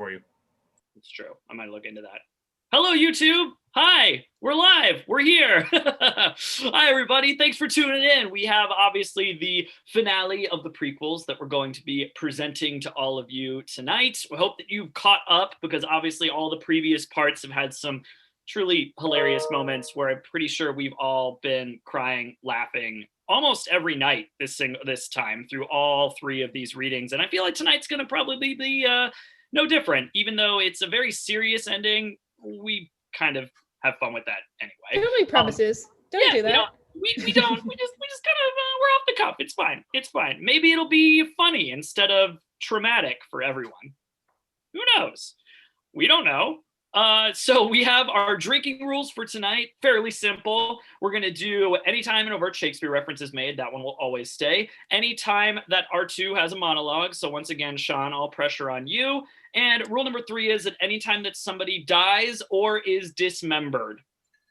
for you. It's true. I might look into that. Hello, YouTube. Hi, we're live. We're here. Hi, everybody. Thanks for tuning in. We have obviously the finale of the prequels that we're going to be presenting to all of you tonight. We hope that you've caught up because obviously all the previous parts have had some truly hilarious moments where I'm pretty sure we've all been crying, laughing almost every night this time through all three of these readings. And I feel like tonight's going to probably be no different. Even though it's a very serious ending, we kind of have fun with that anyway. Don't make promises. Don't do that. We just kind of we're off the cuff. It's fine. It's fine. Maybe it'll be funny instead of traumatic for everyone. Who knows? We don't know. So we have our drinking rules for tonight. Fairly simple. We're going to do anytime an overt Shakespeare reference is made, that one will always stay. Anytime that R2 has a monologue. So once again, Sean, all pressure on you. And rule number 3 is that anytime that somebody dies or is dismembered.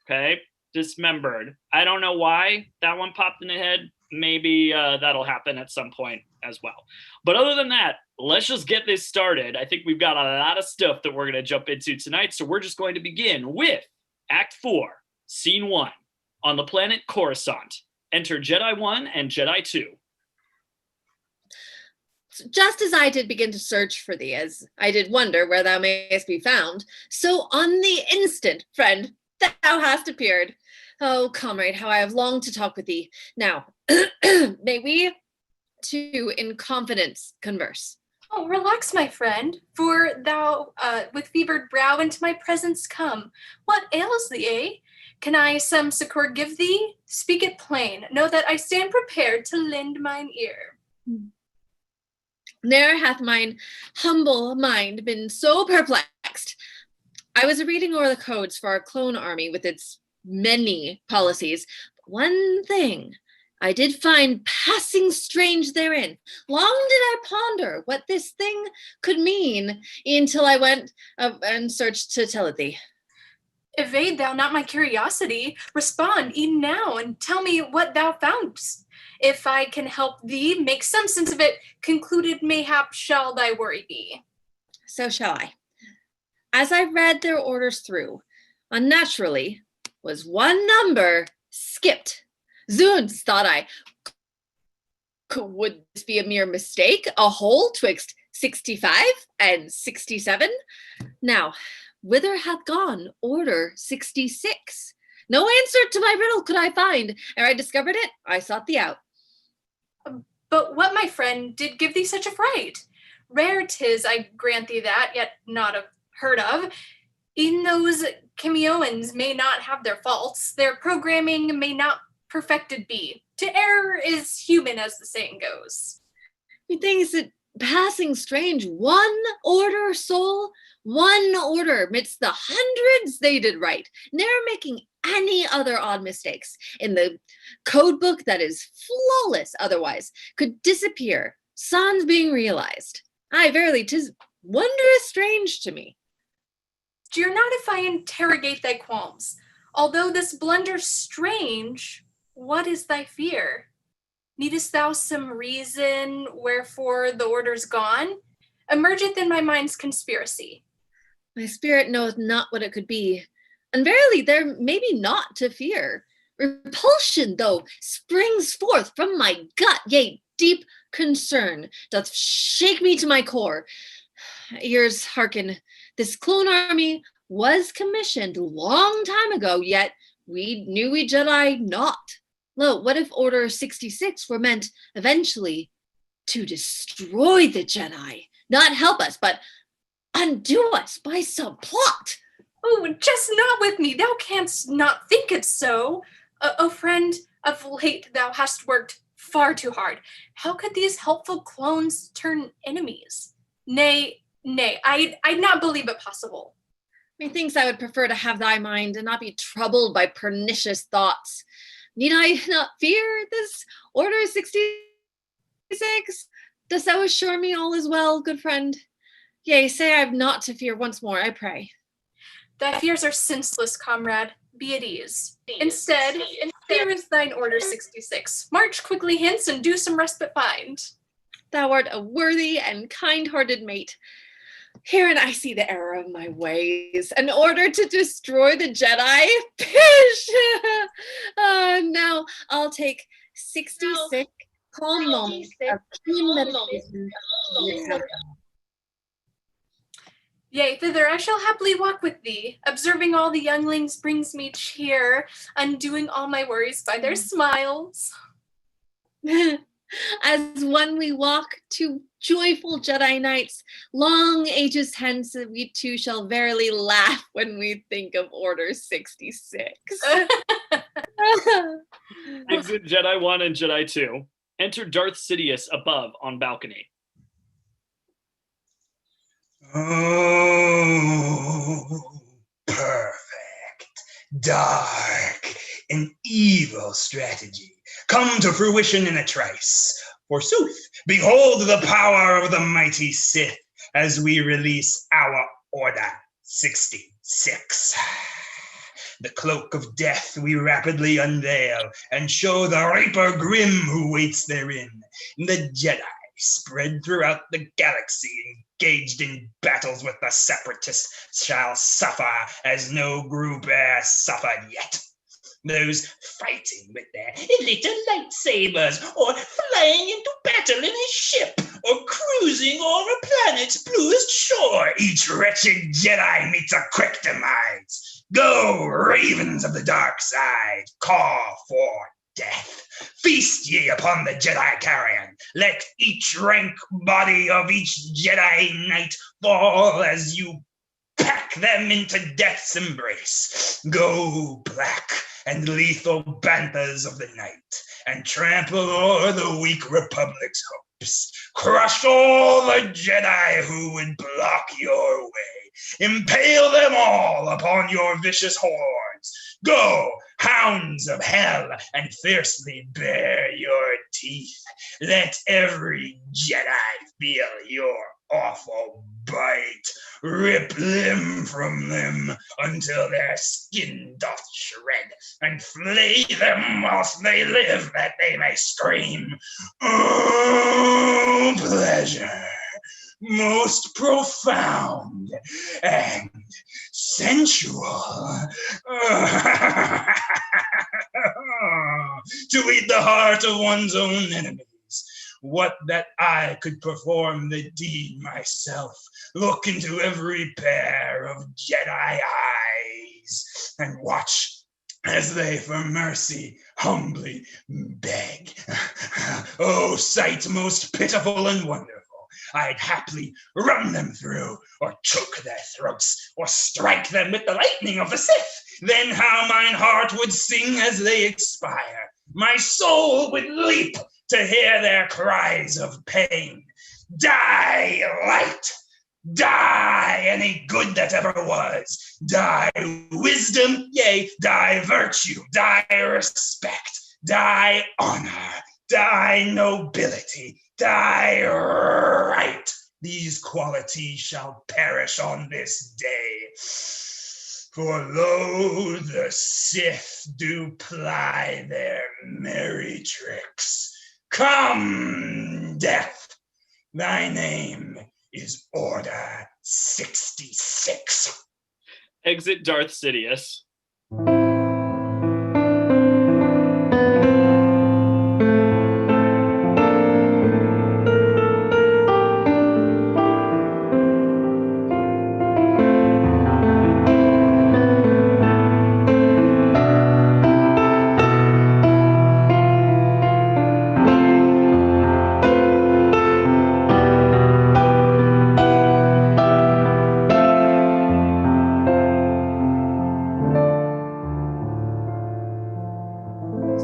Okay? Dismembered. I don't know why that one popped in the head. Maybe that'll happen at some point as well. But other than that, let's just get this started. I think we've got a lot of stuff that we're going to jump into tonight. So we're just going to begin with Act 4, Scene 1. On the planet Coruscant. Enter Jedi 1 and Jedi 2. Just as I did begin to search for thee, as I did wonder where thou mayest be found, so on the instant, friend, thou hast appeared. Oh, comrade, how I have longed to talk with thee. Now, may we two in confidence converse? Oh, relax, my friend, for thou, with fevered brow into my presence come. What ails thee, eh? Can I some succor give thee? Speak it plain. Know that I stand prepared to lend mine ear. Ne'er hath mine humble mind been so perplexed. I was reading o'er the codes for our clone army with its many policies. But one thing I did find passing strange therein. Long did I ponder what this thing could mean until I went and searched to tell it thee. Evade thou not my curiosity. Respond e'en now and tell me what thou foundst. If I can help thee make some sense of it, concluded mayhap shall thy worry be. So shall I. As I read their orders through, unnaturally was one number skipped. Zounds, thought I. Would this be a mere mistake? A hole twixt 65 and 67? Now, whither hath gone order 66? No answer to my riddle could I find. Ere I discovered it, I sought thee out. But what, my friend, did give thee such a fright? Rare 'tis, I grant thee that, yet not heard of. E'en those Chemioans may not have their faults. Their programming may not perfected be. To err is human, as the saying goes. Methinks it passing strange. One order, soul, one order midst the hundreds they did write, ne'er making any other odd mistakes. In the code book that is flawless otherwise, could disappear, sans being realized. Aye, verily, 'tis wondrous strange to me. Jeer not if I interrogate thy qualms. Although this blunder's strange, what is thy fear? Needest thou some reason wherefore the order's gone? Emergeth in my mind's conspiracy. My spirit knoweth not what it could be, and verily there may be naught to fear. Repulsion, though, springs forth from my gut, yea, deep concern doth shake me to my core. Ears hearken, this clone army was commissioned long time ago, yet we knew we Jedi not. Lo, what if Order 66 were meant eventually to destroy the Jedi, not help us, but undo us by some plot? Oh, jest not with me, thou canst not think it so. O friend, of late thou hast worked far too hard. How could these helpful clones turn enemies? Nay, I'd not believe it possible. Methinks I would prefer to have thy mind and not be troubled by pernicious thoughts. Need I not fear this Order 66? Dost thou assure me all is well, good friend? Yea, say I have naught to fear once more, I pray. Thy fears are senseless, comrade. Be at ease. Instead, here is thine Order 66. March quickly hence and do some respite find. Thou art a worthy and kind-hearted mate. Herein I see the error of my ways. In order to destroy the Jedi, pish! Now I'll take 66 calm moments of keen meditation. Yea, thither I shall happily walk with thee. Observing all the younglings brings me cheer, undoing all my worries by their smiles. As one we walk to joyful Jedi nights, long ages hence we too shall verily laugh when we think of Order 66. Exit Jedi 1 and Jedi 2. Enter Darth Sidious above on balcony. Oh, perfect, dark, and evil strategy come to fruition in a trice. Forsooth, behold the power of the mighty Sith as we release our Order 66. The cloak of death we rapidly unveil and show the Reaper grim who waits therein. The Jedi spread throughout the galaxy, engaged in battles with the Separatists, shall suffer as no group e'er suffered yet. Those fighting with their little lightsabers, or flying into battle in a ship, or cruising over a planet's bluest shore, each wretched Jedi meets a quick demise. Go, ravens of the dark side, call for death. Feast ye upon the Jedi carrion. Let each rank body of each Jedi Knight fall as you pack them into death's embrace. Go, black and lethal banthas of the night, and trample o'er the weak Republic's hopes. Crush all the Jedi who would block your way. Impale them all upon your vicious horns. Go, hounds of hell, and fiercely bare your teeth. Let every Jedi feel your awful bite. Rip limb from limb until their skin doth shred, and flay them whilst they live that they may scream. Oh, pleasure, most profound and sensual. To eat the heart of one's own enemies. What that I could perform the deed myself. Look into every pair of Jedi eyes and watch as they for mercy humbly beg. Oh, sight most pitiful and wonderful. I'd happily run them through, or choke their throats, or strike them with the lightning of the Sith. Then how mine heart would sing as they expire. My soul would leap to hear their cries of pain. Die, light! Die, any good that ever was. Die, wisdom, yea, die, virtue, die, respect, die, honor, die, nobility, die, right. These qualities shall perish on this day. For lo, the Sith do ply their merry tricks. Come, death, thy name is Order 66. Exit Darth Sidious.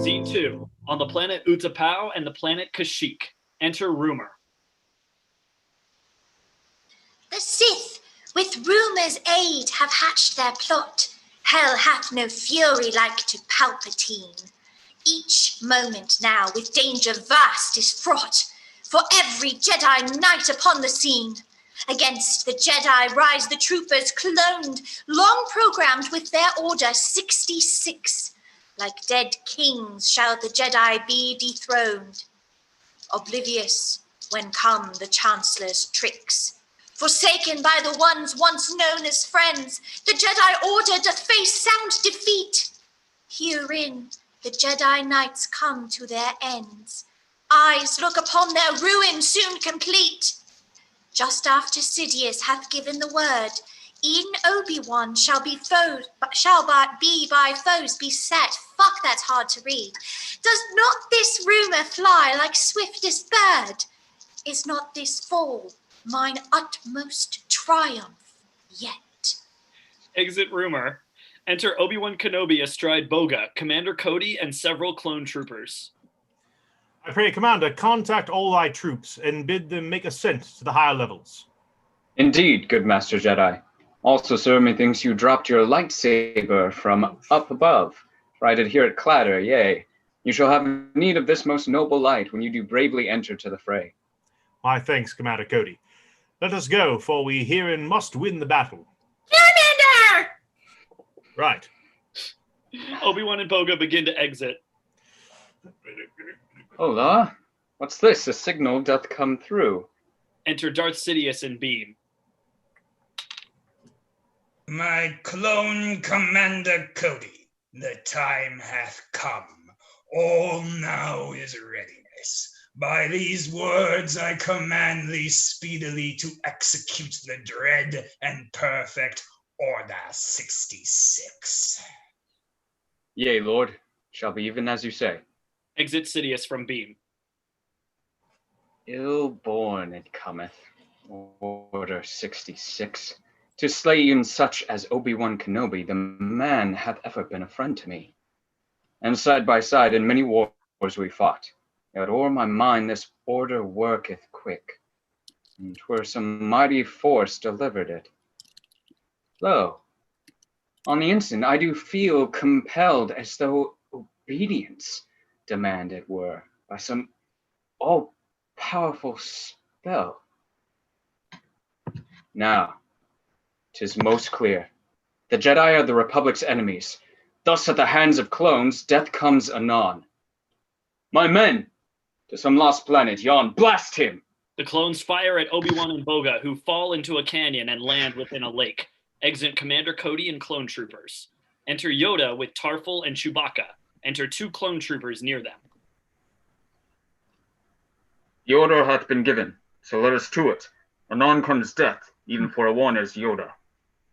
Scene 2. On the planet Utapau and the planet Kashyyyk. Enter Rumor. The Sith, with rumour's aid, have hatched their plot. Hell hath no fury like to Palpatine. Each moment now with danger vast is fraught, for every Jedi Knight upon the scene. Against the Jedi rise the troopers cloned, long programmed with their Order 66. Like dead kings shall the Jedi be dethroned, oblivious when come the Chancellor's tricks. Forsaken by the ones once known as friends, the Jedi Order doth face sound defeat. Herein, the Jedi Knights come to their ends. Eyes look upon their ruin soon complete. Just after Sidious hath given the word, e'en Obi-Wan shall be by foes beset. Fuck, that's hard to read. Does not this rumor fly like swiftest bird? Is not this fall mine utmost triumph yet? Exit rumor. Enter Obi-Wan Kenobi astride Boga, Commander Cody, and several clone troopers. I pray, Commander, contact all thy troops and bid them make ascent to the higher levels. Indeed, good Master Jedi. Also, sir, methinks you dropped your lightsaber from up above, for I did hear it clatter, yea. You shall have need of this most noble light when you do bravely enter to the fray. My thanks, Commander Cody. Let us go, for we herein must win the battle. Commander! Right. Obi-Wan and Boga begin to exit. Hola, what's this? A signal doth come through. Enter Darth Sidious and Beam. My clone Commander Cody, the time hath come. All now is readiness. By these words I command thee speedily to execute the dread and perfect Order 66. Yea, Lord, shall be even as you say. Exit Sidious from Beam. Ill-born it cometh, Order 66. To slay even such as Obi-Wan Kenobi, the man hath ever been a friend to me. And side by side in many wars we fought, yet o'er my mind this order worketh quick, and 'twere some mighty force delivered it. Lo, on the instant I do feel compelled as though obedience demanded were by some all-powerful spell. Now, 'tis most clear. The Jedi are the Republic's enemies. Thus at the hands of clones, death comes anon. My men, to some lost planet yon, blast him! The clones fire at Obi-Wan and Boga, who fall into a canyon and land within a lake. Exit Commander Cody and clone troopers. Enter Yoda with Tarful and Chewbacca. Enter 2 clone troopers near them. The order hath been given, so let us to it. Anon comes death, even for a one as Yoda.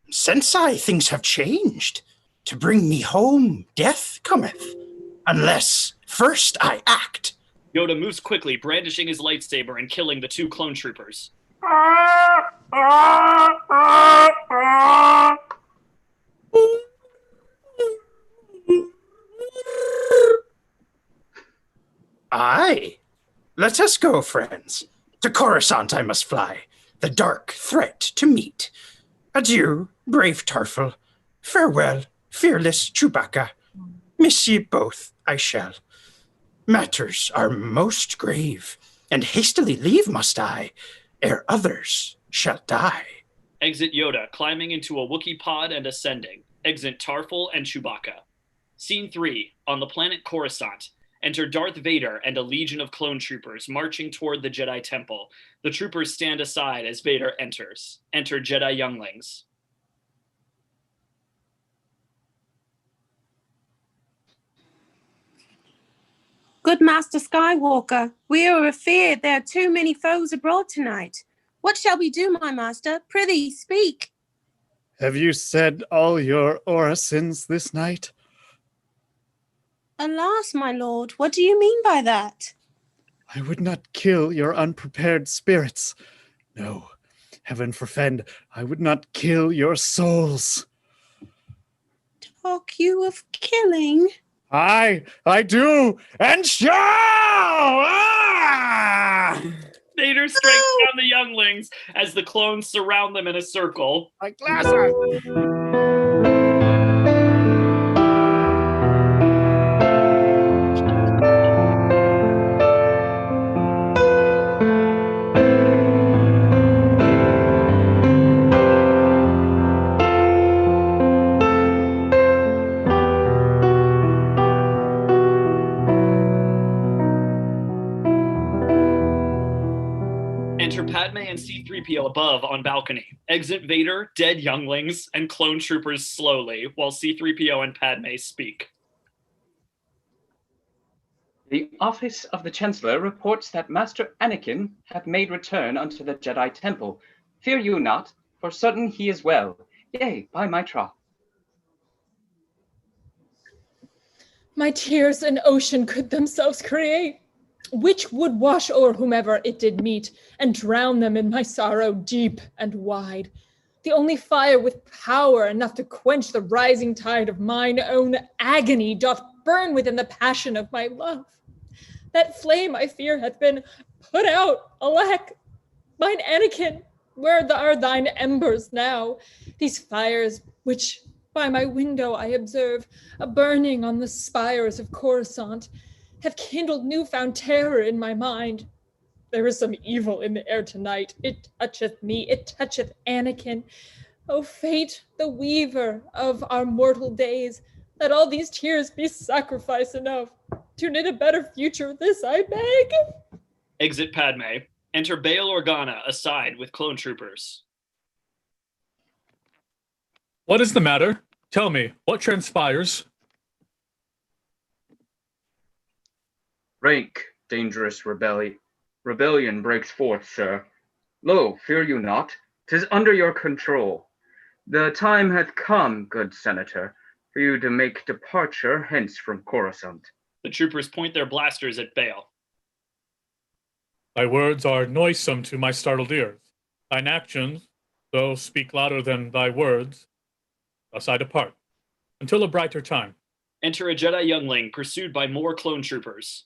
Sensei, things have changed. To bring me home, death cometh, unless first I act. Yoda moves quickly, brandishing his lightsaber and killing the 2 clone troopers. Aye, let us go, friends. To Coruscant I must fly, the dark threat to meet. Adieu, brave Tarful. Farewell, fearless Chewbacca. Miss ye both I shall. Matters are most grave, and hastily leave must I, ere others shall die. Exit Yoda, climbing into a Wookiee pod and ascending. Exit Tarful and Chewbacca. Scene 3, on the planet Coruscant. Enter Darth Vader and a legion of clone troopers marching toward the Jedi Temple. The troopers stand aside as Vader enters. Enter Jedi Younglings. Good Master Skywalker, we are afeard there are too many foes abroad tonight. What shall we do, my master? Prithee, speak. Have you said all your orisons this night? Alas, my lord, what do you mean by that? I would not kill your unprepared spirits. No, heaven forfend, I would not kill your souls. Talk you of killing? I do, and shall! Ah! Vader strikes down the younglings as the clones surround them in a circle. My glasses! Enter Padmé and C-3PO above on balcony. Exit Vader, dead younglings, and clone troopers slowly, while C-3PO and Padmé speak. The office of the Chancellor reports that Master Anakin hath made return unto the Jedi Temple. Fear you not, for certain he is well. Yea, by my troth. My tears an ocean could themselves create, which would wash o'er whomever it did meet, and drown them in my sorrow deep and wide. The only fire with power enough to quench the rising tide of mine own agony doth burn within the passion of my love. That flame, I fear, hath been put out, alack. Mine Anakin, where are thine embers now? These fires, which by my window I observe, a burning on the spires of Coruscant, have kindled newfound terror in my mind. There is some evil in the air tonight. It toucheth me, it toucheth Anakin. O fate, the weaver of our mortal days, let all these tears be sacrifice enough to knit a better future, this I beg. Exit Padmé. Enter Bail Organa aside with clone troopers. What is the matter? Tell me, what transpires? Rank, dangerous rebellion breaks forth, sir. Lo, fear you not, 'tis under your control. The time hath come, good senator, for you to make departure hence from Coruscant. The troopers point their blasters at Bail. Thy words are noisome to my startled ears. Thine actions, though, speak louder than thy words. Thus I depart, until a brighter time. Enter a Jedi youngling, pursued by more clone troopers.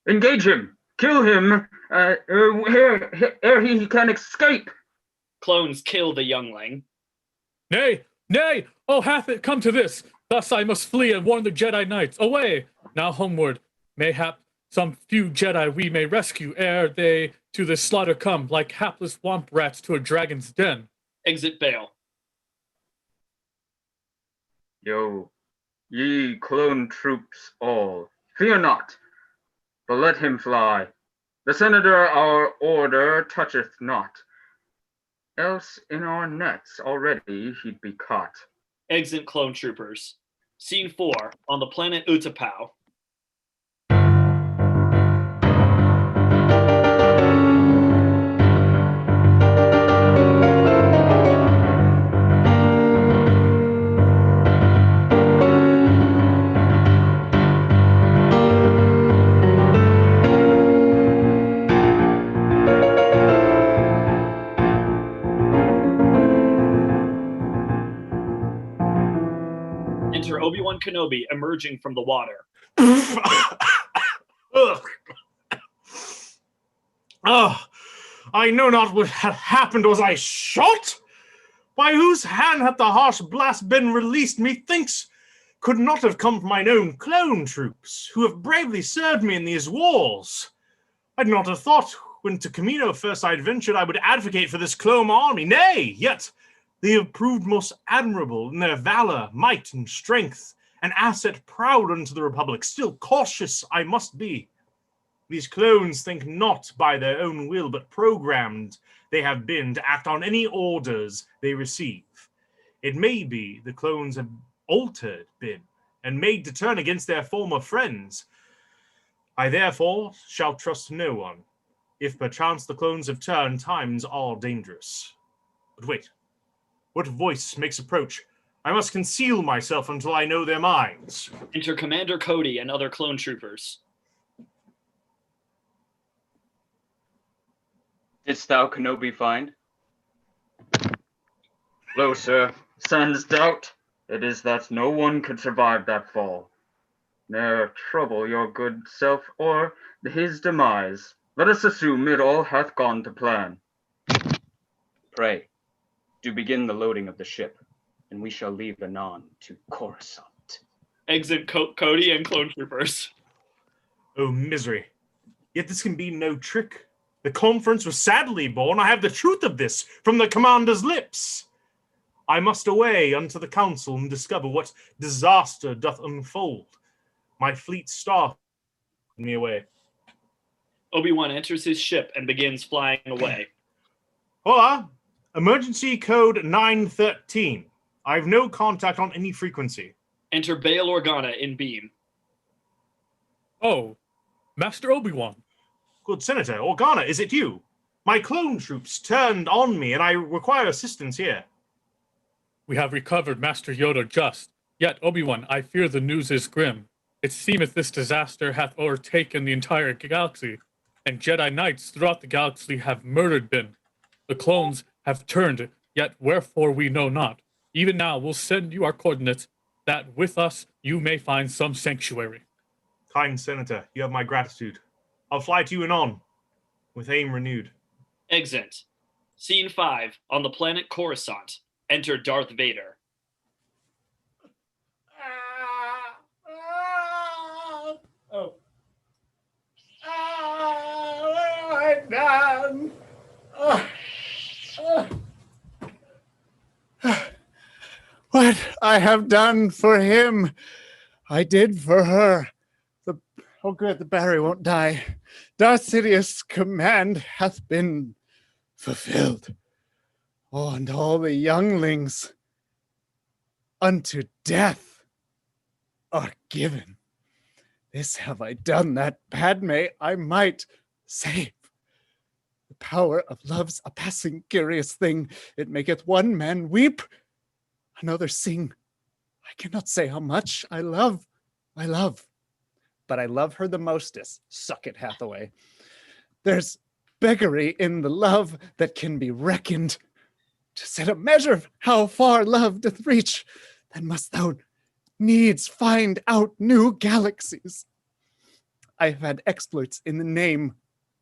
Engage him! Kill him ere he can escape! Clones kill the youngling. Nay, nay! Oh, hath it come to this? Thus I must flee and warn the Jedi Knights. Away! Now homeward. Mayhap some few Jedi we may rescue ere they to this slaughter come, like hapless womp rats to a dragon's den. Exit Bail. Yo, ye clone troops all, fear not, but let him fly. The senator our order toucheth not, else in our nets already he'd be caught. Exit clone troopers. Scene 4, on the planet Utapau. Enter Obi-Wan Kenobi emerging from the water. Oh, I know not what hath happened. Was I shot? By whose hand hath the harsh blast been released? Methinks could not have come from mine own clone troops, who have bravely served me in these wars. I'd not have thought, when to Camino first I'd ventured, I would advocate for this clone army. Nay, yet they have proved most admirable in their valor, might, and strength, an asset proud unto the Republic. Still cautious I must be. These clones think not by their own will, but programmed they have been to act on any orders they receive. It may be the clones have altered been, and made to turn against their former friends. I therefore shall trust no one. If perchance the clones have turned, times are dangerous. But wait. What voice makes approach? I must conceal myself until I know their minds. Enter Commander Cody and other clone troopers. Didst thou Kenobi find? Lo, sir, sans doubt, it is that no one could survive that fall. Ne'er trouble your good self or his demise. Let us assume it all hath gone to plan. Pray, do begin the loading of the ship, and we shall leave anon to Coruscant. Exit Cody and clone troopers. Oh, misery. Yet this can be no trick. The conference was sadly born. I have the truth of this from the commander's lips. I must away unto the council and discover what disaster doth unfold. My fleet staff me away. Obi-Wan enters his ship and begins flying away. Hola, emergency code 913. I have no contact on any frequency. Enter Bail Organa in beam. Oh, Master Obi-Wan. Good Senator, Organa, is it you? My clone troops turned on me and I require assistance here. We have recovered Master Yoda just. Yet, Obi-Wan, I fear the news is grim. It seemeth this disaster hath overtaken the entire galaxy, and Jedi Knights throughout the galaxy have murdered been. The clones have turned, yet wherefore we know not. Even now we'll send you our coordinates, that with us you may find some sanctuary. Kind Senator, you have my gratitude. I'll fly to you anon, with aim renewed. Exit. Scene 5, on the planet Coruscant. Enter Darth Vader. Oh. What have I done? What I have done for him, I did for her. Oh good, the Barry won't die. Darth Sidious' command hath been fulfilled. Oh, and all the younglings unto death are given. This have I done, that Padmé I might save. The power of love's a passing curious thing. It maketh one man weep, another sing. I cannot say how much I love. But I love her the mostest. Suck it, Hathaway. There's beggary in the love that can be reckoned. To set a measure of how far love doth reach, then must thou needs find out new galaxies. I have had exploits in the name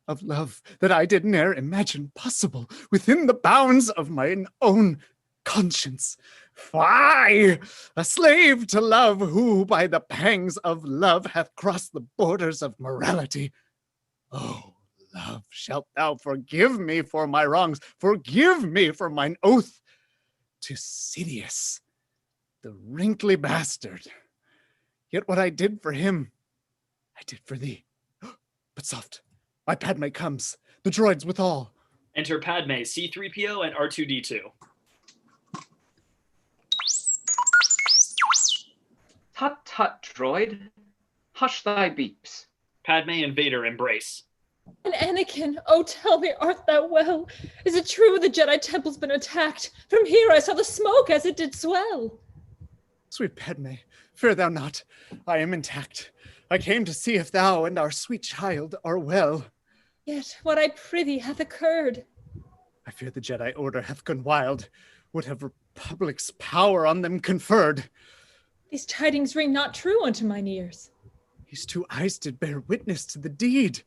of love that I did ne'er imagine possible within the bounds of mine own conscience. Fie! A slave to love who by the pangs of love hath crossed the borders of morality. Oh, love, shalt thou forgive me for my wrongs, forgive me for mine oath to Sidious, the wrinkly bastard. Yet what I did for him, I did for thee. But soft, my Padmé comes, the droids withal. Enter Padmé, C-3PO, and R2-D2. Tut tut, droid. Hush thy beeps. Padmé and Vader embrace. And Anakin, oh tell me, art thou well? Is it true the Jedi Temple's been attacked? From here I saw the smoke as it did swell. Sweet Padmé, fear thou not. I am intact. I came to see if thou and our sweet child are well. Yet what I prithee hath occurred. I fear the Jedi Order hath gone wild. Would have Republic's power on them conferred. These tidings ring not true unto mine ears. His two eyes did bear witness to the deed.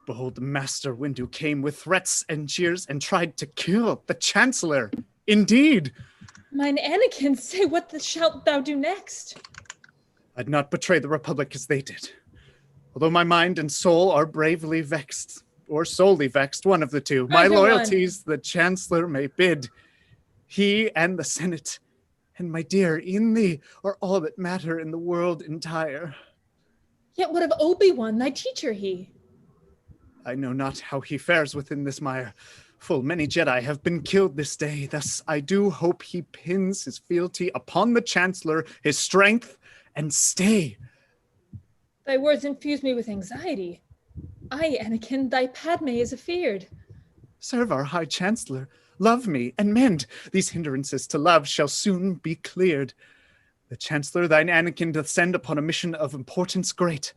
Behold, Master Windu came with threats and jeers and tried to kill the Chancellor. Indeed. Mine Anakin, say what shalt thou do next? I'd not betray the Republic as they did. Although my mind and soul are bravely vexed, or solely vexed, one of the two. My loyalties the Chancellor may bid. He and the Senate, and my dear, e'en thee, are all that matter in the world entire. Yet what of Obi-Wan, thy teacher he? I know not how he fares within this mire. Full many Jedi have been killed this day. Thus I do hope he pins his fealty upon the Chancellor, his strength and stay. Thy words infuse me with anxiety. I, Anakin, thy Padmé is afeard. Serve our High Chancellor, love me, and mend. These hindrances to love shall soon be cleared. The Chancellor thine Anakin doth send upon a mission of importance great.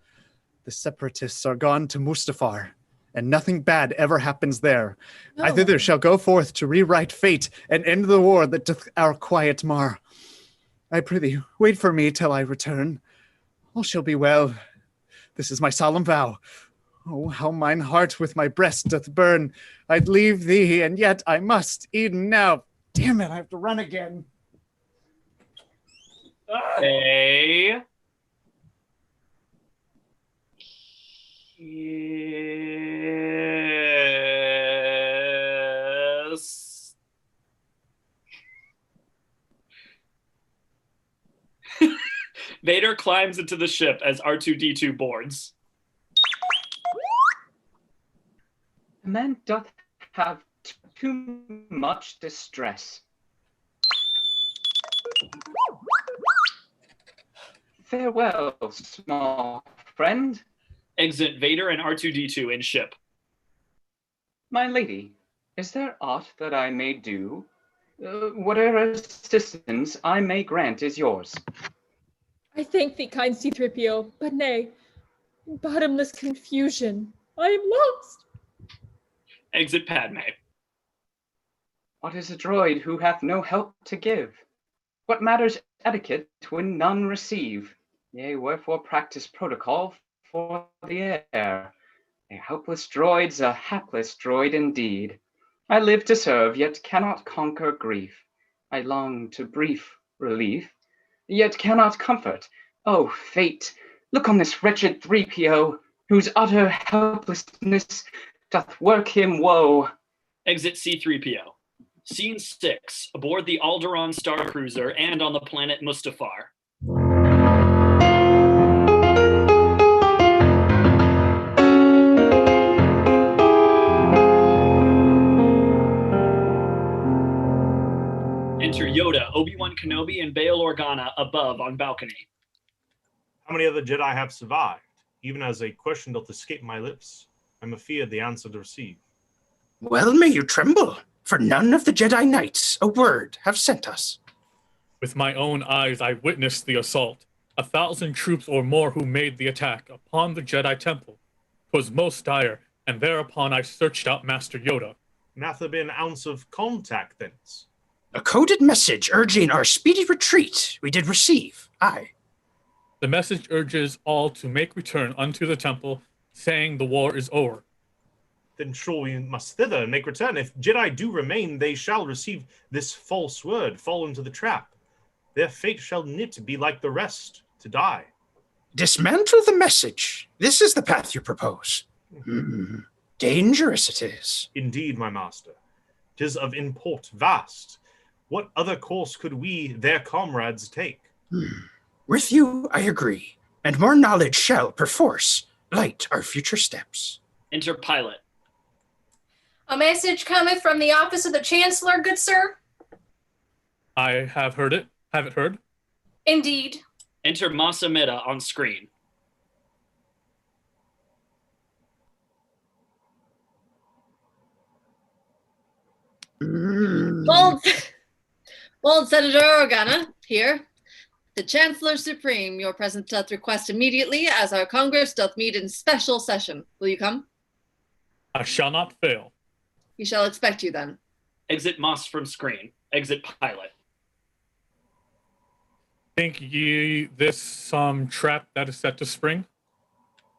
The Separatists are gone to Mustafar, and nothing bad ever happens there. No. I thither shall go forth to rewrite fate and end the war that doth our quiet mar. I prithee, wait for me till I return. All shall be well. This is my solemn vow. Oh, how mine heart with my breast doth burn. I'd leave thee, and yet I must, even now. Damn it, I have to run again. Yes. Vader climbs into the ship as R2-D2 boards. The man doth have too much distress. Farewell, small friend. Exit Vader and R2-D2 in ship. My lady, is there aught that I may do? Whatever assistance I may grant is yours. I thank thee, kind C-3PO, but nay, in bottomless confusion, I am lost. Exit Padmé. What is a droid who hath no help to give? What matters etiquette when none receive? Yea, wherefore practice protocol for the air? A helpless droid's a hapless droid indeed. I live to serve, yet cannot conquer grief. I long to brief relief, yet cannot comfort. Oh, fate, look on this wretched 3PO, whose utter helplessness doth work him woe. Exit C-3PO. Scene 6, aboard the Alderaan Star Cruiser and on the planet Mustafar. Enter Yoda, Obi-Wan Kenobi, and Bail Organa above on balcony. How many other Jedi have survived? Even as a question doth escape my lips, I'm afeard the answer to receive. Well may you tremble, for none of the Jedi Knights a word have sent us. With my own eyes I witnessed the assault. 1,000 troops or more who made the attack upon the Jedi Temple. 'Twas most dire, and thereupon I searched out Master Yoda. Hath there been an ounce of contact thence? A coded message urging our speedy retreat we did receive, aye. The message urges all to make return unto the temple, saying the war is over. Then sure we must thither and make return. If Jedi do remain, they shall receive this false word, fall into the trap. Their fate shall knit be like the rest, to die. Dismantle the message. This is the path you propose. Dangerous it is. Indeed, my master. 'Tis of import vast. What other course could we, their comrades, take? With you, I agree, and more knowledge shall, perforce, light our future steps. Enter pilot. A message cometh from the office of the Chancellor, good sir. I have heard it. Have it heard? Indeed. Enter Mas Amedda on screen. Bold Senator Organa, here. The Chancellor Supreme, your presence doth request immediately, as our Congress doth meet in special session. Will you come? I shall not fail. We shall expect you then. Exit Mas from screen. Exit pilot. Think ye this some trap that is set to spring?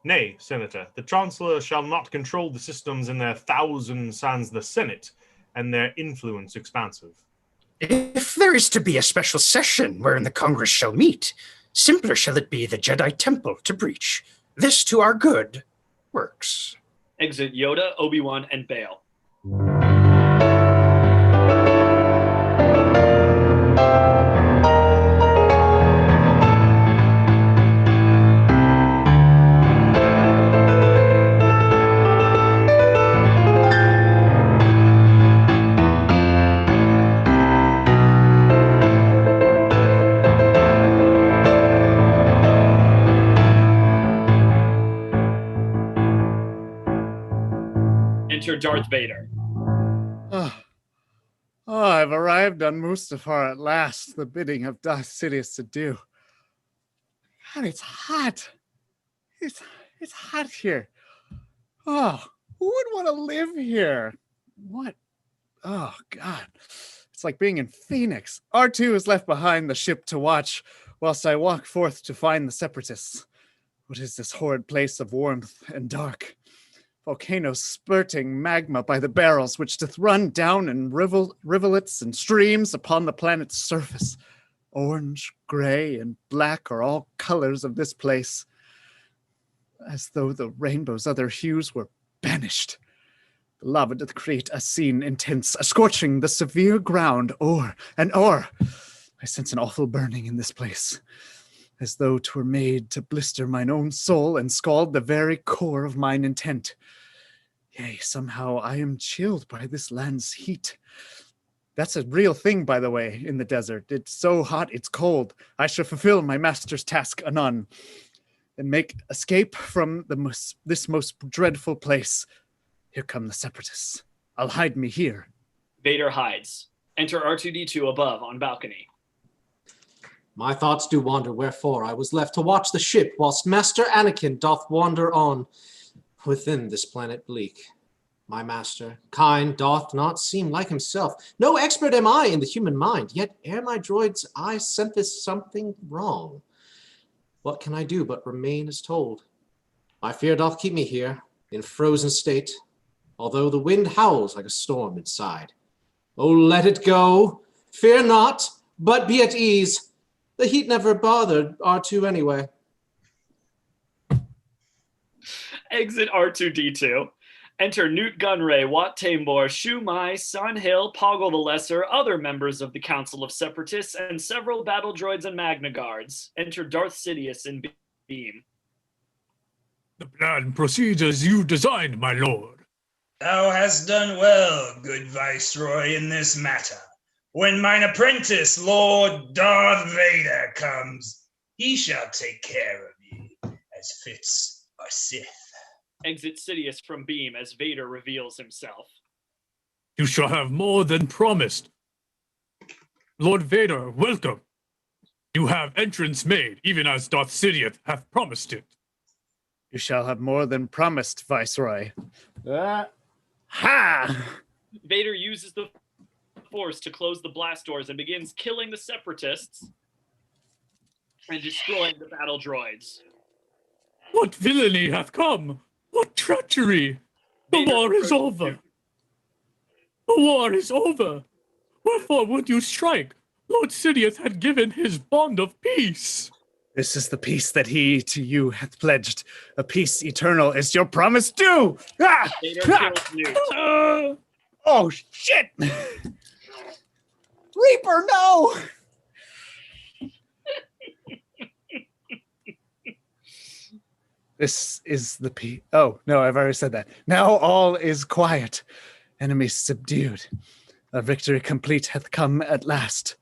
Nay, Senator, the Chancellor shall not control the systems in their thousand sans the Senate, and their influence expansive. If there is to be a special session wherein the Congress shall meet, simpler shall it be the Jedi Temple to breach. This to our good works. Exit Yoda, Obi-Wan, and Bail. Enter Darth Vader. I've arrived on Mustafar at last, the bidding of Darth Sidious to do. God, it's hot. It's hot here. Oh, who would want to live here? What? Oh, God. It's like being in Phoenix. R2 is left behind the ship to watch, whilst I walk forth to find the Separatists. What is this horrid place of warmth and dark? Volcanoes spurting magma by the barrels, which doth run down in rivulets and streams upon the planet's surface. Orange, gray, and black are all colors of this place, as though the rainbow's other hues were banished. The lava doth create a scene intense, a scorching the severe ground o'er and o'er. I sense an awful burning in this place, as though 'twere made to blister mine own soul and scald the very core of mine intent. Yea, somehow I am chilled by this land's heat. That's a real thing, by the way, in the desert. It's so hot, it's cold. I shall fulfill my master's task anon, and make escape from this most dreadful place. Here come the separatists. I'll hide me here. Vader hides. Enter R2-D2 above on balcony. My thoughts do wander, wherefore I was left to watch the ship, whilst Master Anakin doth wander on within this planet bleak. My master, kind, doth not seem like himself. No expert am I in the human mind, yet ere my droid's eye scenteth something wrong. What can I do but remain as told? My fear doth keep me here, in frozen state, although the wind howls like a storm inside. Oh, let it go. Fear not, but be at ease. The heat never bothered R2 anyway. Exit R2-D2. Enter Newt Gunray, Wat Tambor, Shu Mai, Sun Hill, Poggle the Lesser, other members of the Council of Separatists, and several battle droids and Magna Guards. Enter Darth Sidious in Beam. The plan proceeds as you designed, my lord. Thou hast done well, good Viceroy, in this matter. When mine apprentice, Lord Darth Vader, comes, he shall take care of ye, as fits a Sith. Exit Sidious from Beam as Vader reveals himself. You shall have more than promised. Lord Vader, welcome. You have entrance made, even as Darth Sidious hath promised it. You shall have more than promised, Viceroy. Ha! Vader uses the Force to close the blast doors and begins killing the Separatists and destroying the battle droids. What villainy hath come? What treachery! The war is over. The war is over. Wherefore would you strike? Lord Sidious had given his bond of peace. This is the peace that he to you hath pledged. A peace eternal is your promise due. Ah! Vader kills Newt. Oh, shit! Reaper, no! This is the peace. Oh, no, I've already said that. Now all is quiet. Enemies subdued. A victory complete hath come at last.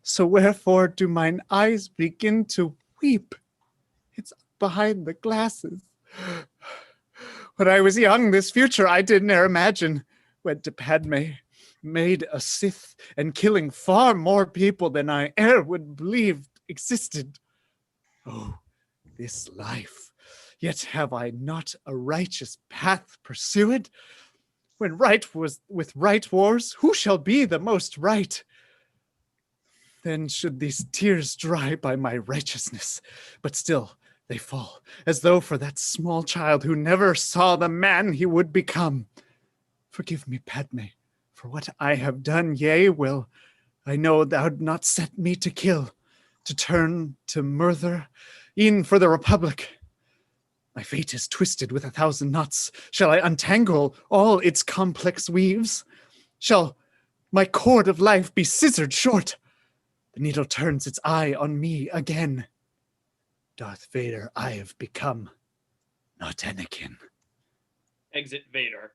So wherefore do mine eyes begin to weep? It's behind the glasses. When I was young, this future I did ne'er imagine. Wed to Padmé, made a Sith, and killing far more people than I e'er would believe existed. Oh, this life. Yet have I not a righteous path pursued? When right was with right wars, who shall be the most right? Then should these tears dry by my righteousness, but still they fall, as though for that small child who never saw the man he would become. Forgive me, Padmé, for what I have done, yea, will I know thou'd not set me to kill, to turn to murder, e'en for the Republic. My fate is twisted with 1,000 knots. Shall I untangle all its complex weaves? Shall my cord of life be scissored short? The needle turns its eye on me again. Darth Vader I have become, not Anakin. Exit Vader.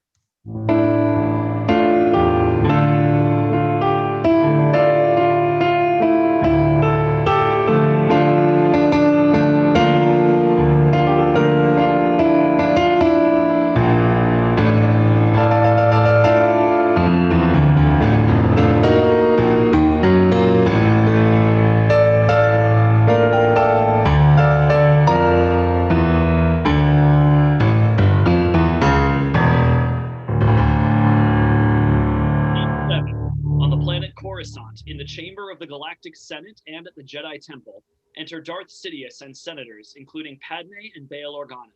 In the chamber of the Galactic Senate and at the Jedi Temple, enter Darth Sidious and senators, including Padmé and Bail Organa.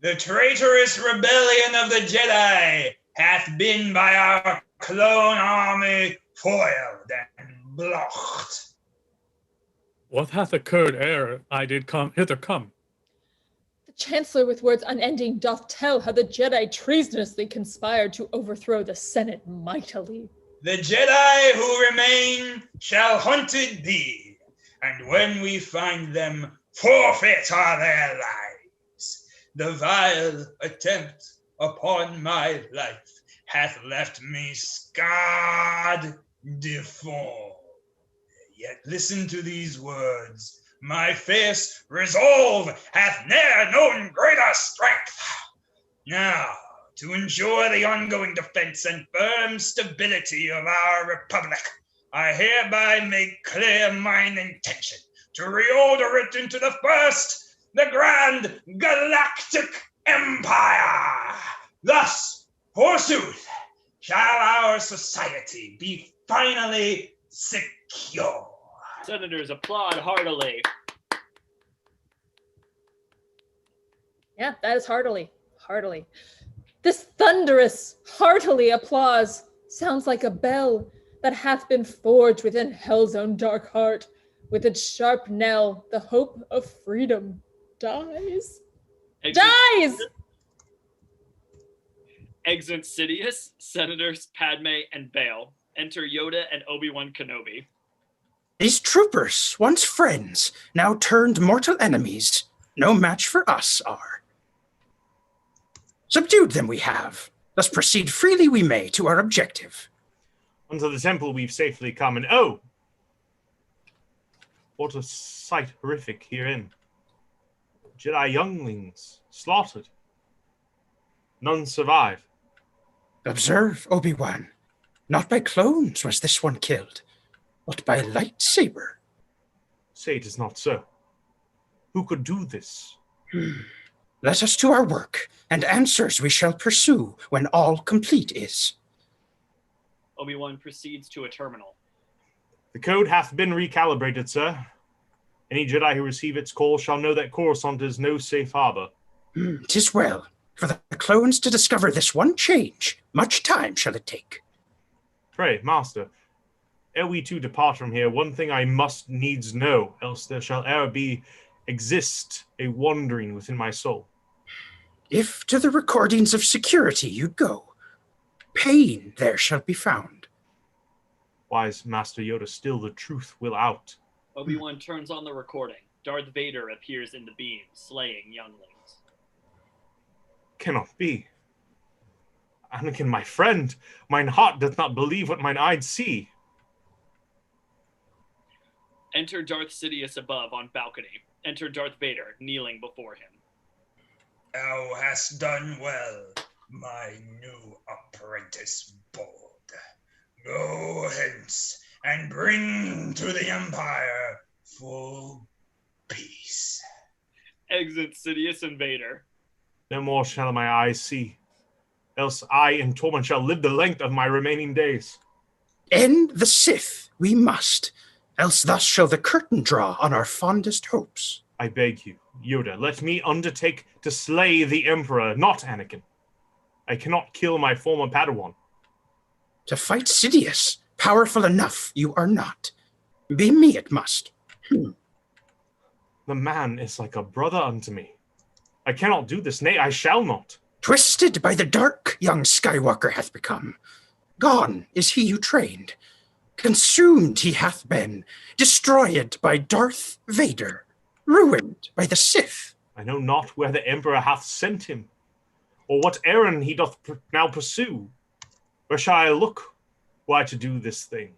The traitorous rebellion of the Jedi hath been by our clone army foiled and blocked. What hath occurred ere I did hither come? The Chancellor with words unending doth tell how the Jedi treasonously conspired to overthrow the Senate mightily. The Jedi who remain shall hunted be, and when we find them, forfeit are their lives. The vile attempt upon my life hath left me scarred, deformed. Yet listen to these words. My fierce resolve hath ne'er known greater strength. Now, to ensure the ongoing defense and firm stability of our republic, I hereby make clear mine intention to reorder it into the Grand Galactic Empire. Thus, forsooth, shall our society be finally secure. Senators applaud heartily. Yeah, that is heartily. Heartily. This thunderous, heartily applause sounds like a bell that hath been forged within hell's own dark heart. With its sharp knell, the hope of freedom dies. Dies! Exit Sidious, Senators Padmé and Bail. Enter Yoda and Obi-Wan Kenobi. These troopers, once friends, now turned mortal enemies, no match for us are. Subdued them we have. Thus proceed freely we may to our objective. Unto the temple we've safely come, and oh! What a sight horrific herein. Jedi younglings slaughtered. None survive. Observe, Obi-Wan. Not by clones was this one killed, but by lightsaber. Say it is not so. Who could do this? Let us to our work, and answers we shall pursue when all complete is. Obi-Wan proceeds to a terminal. The code hath been recalibrated, sir. Any Jedi who receive its call shall know that Coruscant is no safe harbor. 'Tis well. For the clones to discover this one change, much time shall it take. Pray, master, ere we two depart from here, one thing I must needs know, else there shall e'er exist a wandering within my soul. If to the recordings of security you'd go, pain there shall be found. Wise Master Yoda, still the truth will out. Obi-Wan turns on the recording. Darth Vader appears in the beam, slaying younglings. Cannot be. Anakin, my friend, mine heart doth not believe what mine eyes see. Enter Darth Sidious above on balcony. Enter Darth Vader, kneeling before him. Thou hast done well, my new apprentice bold. Go hence and bring to the Empire full peace. Exit Sidious and Vader. No more shall my eyes see, else I in torment shall live the length of my remaining days. End the Sith we must, else thus shall the curtain draw on our fondest hopes. I beg you, Yoda, let me undertake to slay the Emperor, not Anakin. I cannot kill my former Padawan. To fight Sidious, powerful enough you are not. Be me it must. The man is like a brother unto me. I cannot do this, nay, I shall not. Twisted by the dark, young Skywalker hath become. Gone is he you trained. Consumed he hath been, destroyed by Darth Vader, ruined by the Sith. I know not where the Emperor hath sent him, or what errand he doth now pursue. Where shall I look, were I to do this thing?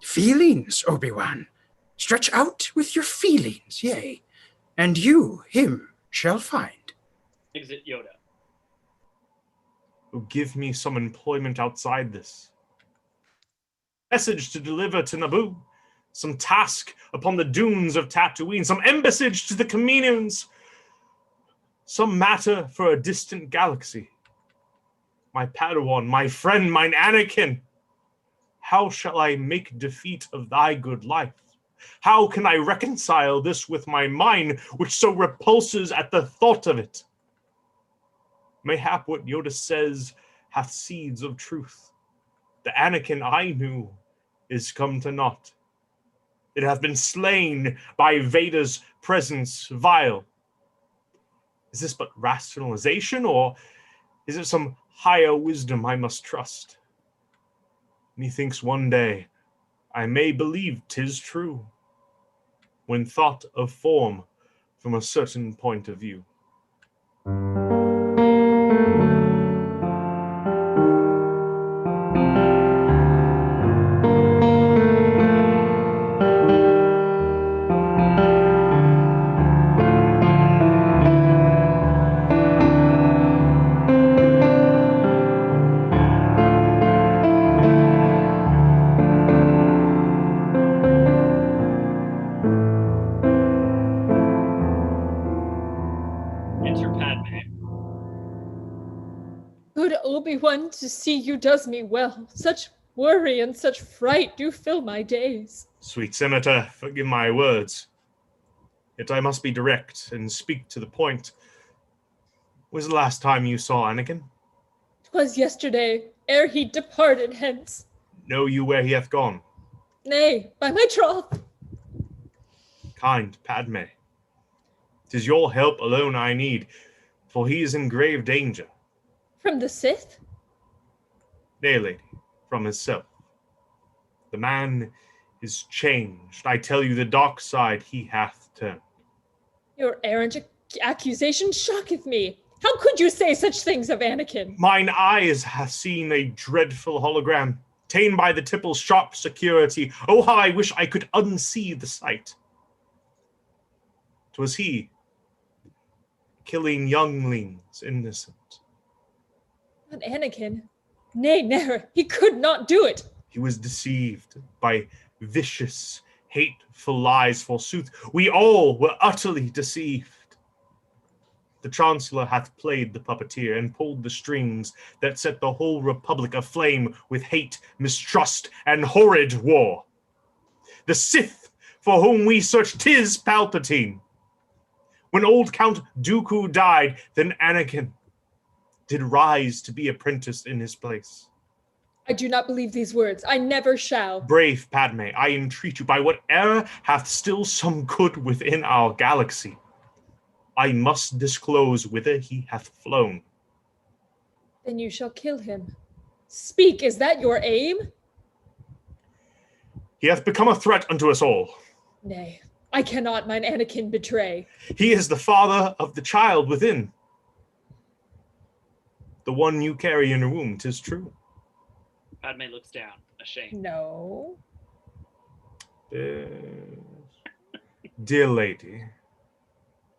Feelings, Obi-Wan. Stretch out with your feelings, yea, and you him shall find. Exit Yoda. Oh, give me some employment outside this. Message to deliver to Naboo. Some task upon the dunes of Tatooine. Some embassage to the Kaminoans. Some matter for a distant galaxy. My Padawan, my friend, mine Anakin. How shall I make defeat of thy good life? How can I reconcile this with my mind, which so repulses at the thought of it? Mayhap what Yoda says hath seeds of truth. The Anakin I knew is come to naught. It hath been slain by Vader's presence vile. Is this but rationalization, or is it some higher wisdom I must trust? Methinks one day I may believe 'tis true, when thought of form from a certain point of view. Obi-Wan, to see you does me well. Such worry and such fright do fill my days. Sweet Senator, forgive my words. Yet I must be direct and speak to the point. Was the last time you saw Anakin? 'Twas yesterday, ere he departed hence. Know you where he hath gone? Nay, by my troth. Kind Padmé, 'tis your help alone I need, for he is in grave danger. From the Sith? Nay, lady, from himself. The man is changed. I tell you, the dark side he hath turned. Your errant accusation shocketh me. How could you say such things of Anakin? Mine eyes hath seen a dreadful hologram, ta'en by the Tipple's sharp security. Oh, how I wish I could unsee the sight. 'Twas he, killing younglings innocent. Not Anakin. Nay, never. He could not do it. He was deceived by vicious, hateful lies, forsooth. We all were utterly deceived. The Chancellor hath played the puppeteer and pulled the strings that set the whole Republic aflame with hate, mistrust, and horrid war. The Sith for whom we search, 'tis Palpatine. When old Count Dooku died, then Anakin did rise to be apprenticed in his place. I do not believe these words. I never shall. Brave Padmé, I entreat you, by whatever hath still some good within our galaxy, I must disclose whither he hath flown. Then you shall kill him. Speak, is that your aim? He hath become a threat unto us all. Nay, I cannot mine Anakin betray. He is the father of the child within. The one you carry in your womb, 'tis true. Padmé looks down, ashamed. No. Dear lady,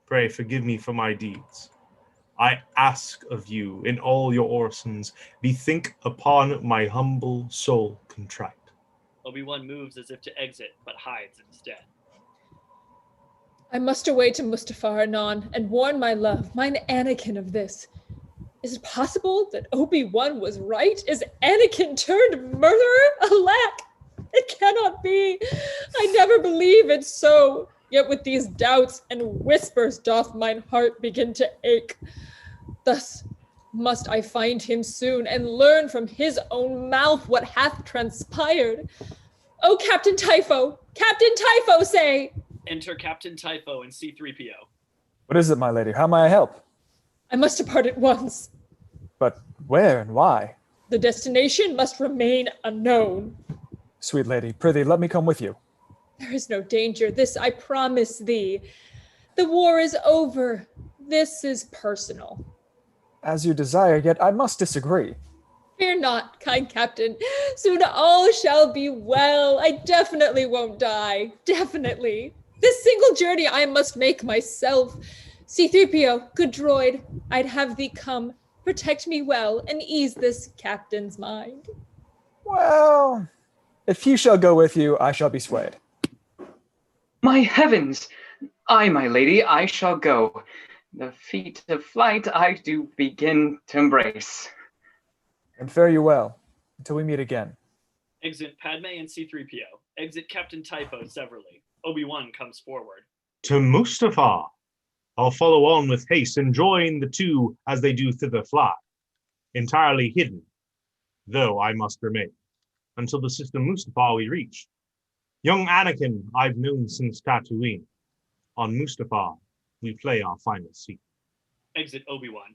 pray forgive me for my deeds. I ask of you, in all your orisons, bethink upon my humble soul contrite. Obi-Wan moves as if to exit, but hides instead. I must away to Mustafar anon and warn my love, mine Anakin, of this. Is it possible that Obi-Wan was right? Is Anakin turned murderer? Alack, it cannot be. I never believe it so. Yet with these doubts and whispers doth mine heart begin to ache. Thus must I find him soon and learn from his own mouth what hath transpired. Oh, Captain Typho! Captain Typho, say! Enter Captain Typho and C-3PO. What is it, my lady? How may I help? I must depart at once. But where and why? The destination must remain unknown. Sweet lady, prithee, let me come with you. There is no danger, this I promise thee. The war is over. This is personal. As you desire, yet I must disagree. Fear not, kind captain. Soon all shall be well. I definitely won't die. Definitely. This single journey I must make myself. C-3PO, good droid, I'd have thee come, protect me well, and ease this captain's mind. Well, if he shall go with you, I shall be swayed. My heavens! I, my lady, I shall go. The feat of flight I do begin to embrace. And fare you well, until we meet again. Exit Padmé and C-3PO. Exit Captain Typho severally. Obi-Wan comes forward. To Mustafar. I'll follow on with haste and join the two as they do thither fly, entirely hidden, though I must remain, until the system Mustafar we reach. Young Anakin I've known since Tatooine. On Mustafar, we play our final scene. Exit Obi-Wan.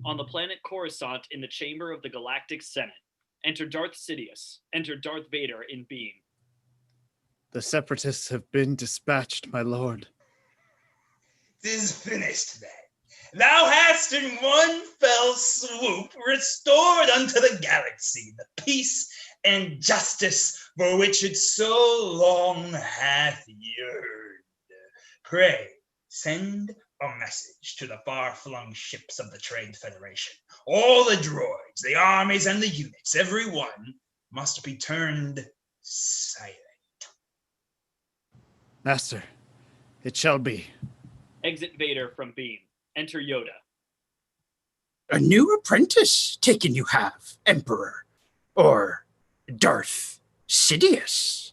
On the planet Coruscant in the chamber of the Galactic Senate. Enter Darth Sidious. Enter Darth Vader in beam. The Separatists have been dispatched, my lord. 'Tis finished then. Thou hast in one fell swoop restored unto the galaxy the peace and justice for which it so long hath yearned. Pray, send a message to the far-flung ships of the Trade Federation. All the droids, the armies, and the units, every one, must be turned silent. Master, it shall be. Exit Vader from beam. Enter Yoda. A new apprentice taken you have, Emperor. Or Darth Sidious.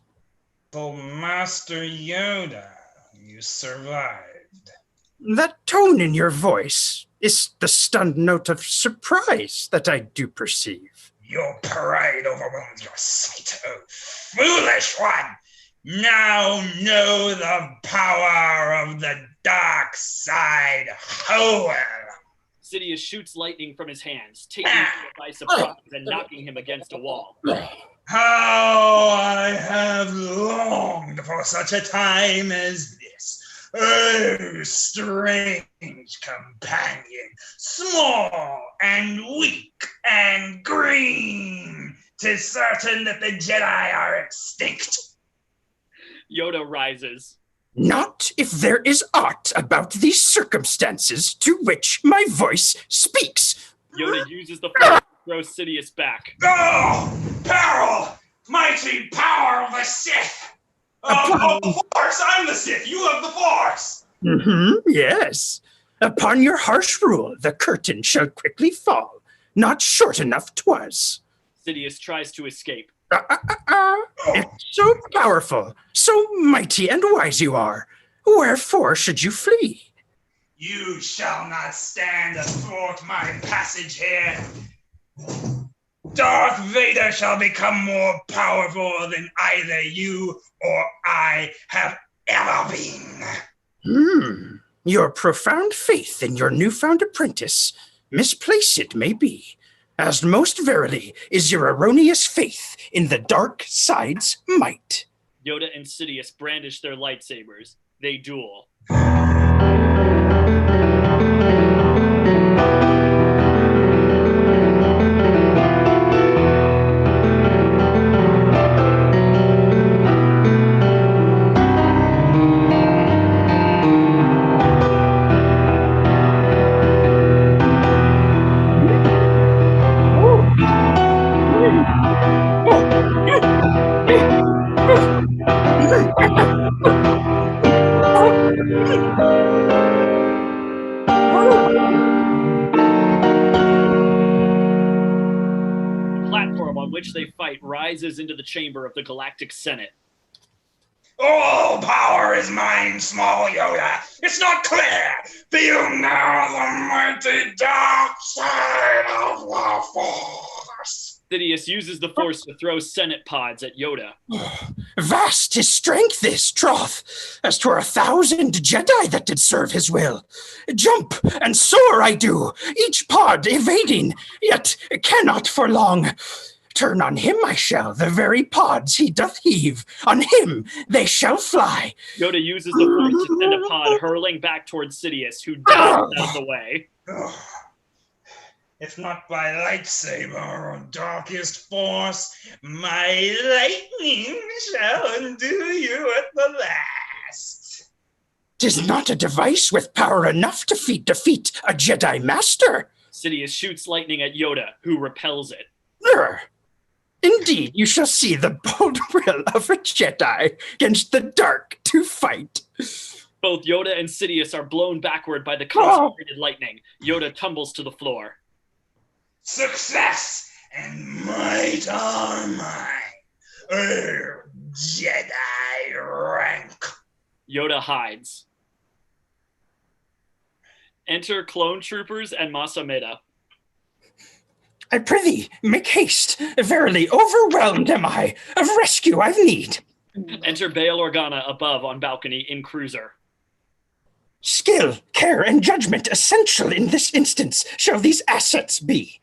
Oh, Master Yoda, you survived. That tone in your voice is the stunned note of surprise that I do perceive. Your pride overwhelms your sight, oh foolish one! Now know the power of the dark side whole. Sidious shoots lightning from his hands, taking him by surprise and knocking him against a wall. How I have longed for such a time as this. Oh, strange companion, small and weak and green. 'Tis certain that the Jedi are extinct. Yoda rises. Not if there is aught about these circumstances to which my voice speaks. Yoda uses the force to throw Sidious back. Oh, peril! Mighty power of the Sith! Of the Force! I'm the Sith! You have the Force! Yes. Upon your harsh rule, the curtain shall quickly fall. Not short enough 'twas. Sidious tries to escape. It's so powerful, so mighty and wise you are. Wherefore should you flee? You shall not stand athwart my passage here. Darth Vader shall become more powerful than either you or I have ever been. Your profound faith in your newfound apprentice, misplaced it may be, as most verily is your erroneous faith in the dark side's might. Yoda and Sidious brandish their lightsabers. They duel. Which they fight rises into the chamber of the Galactic Senate. All power is mine, small Yoda. It's not clear. Feel now the mighty dark side of the Force. Sidious uses the Force to throw Senate pods at Yoda. Vast his strength is, troth, as 'twere 1,000 Jedi that did serve his will. Jump and soar I do, each pod evading, yet cannot for long. Turn on him I shall, the very pods he doth heave. On him they shall fly. Yoda uses the Force to send a pod hurling back towards Sidious, who dives out of the way. If not by lightsaber or darkest force, my lightning shall undo you at the last. 'Tis not a device with power enough to defeat a Jedi Master. Sidious shoots lightning at Yoda, who repels it. Indeed, you shall see the bold will of a Jedi against the dark to fight. Both Yoda and Sidious are blown backward by the concentrated lightning. Yoda tumbles to the floor. Success and might are mine. Oh, Jedi rank. Yoda hides. Enter clone troopers and Masameda. I prithee, make haste. Verily, overwhelmed am I. Of rescue I've need. Enter Bail Organa above on balcony in cruiser. Skill, care, and judgment essential in this instance shall these assets be.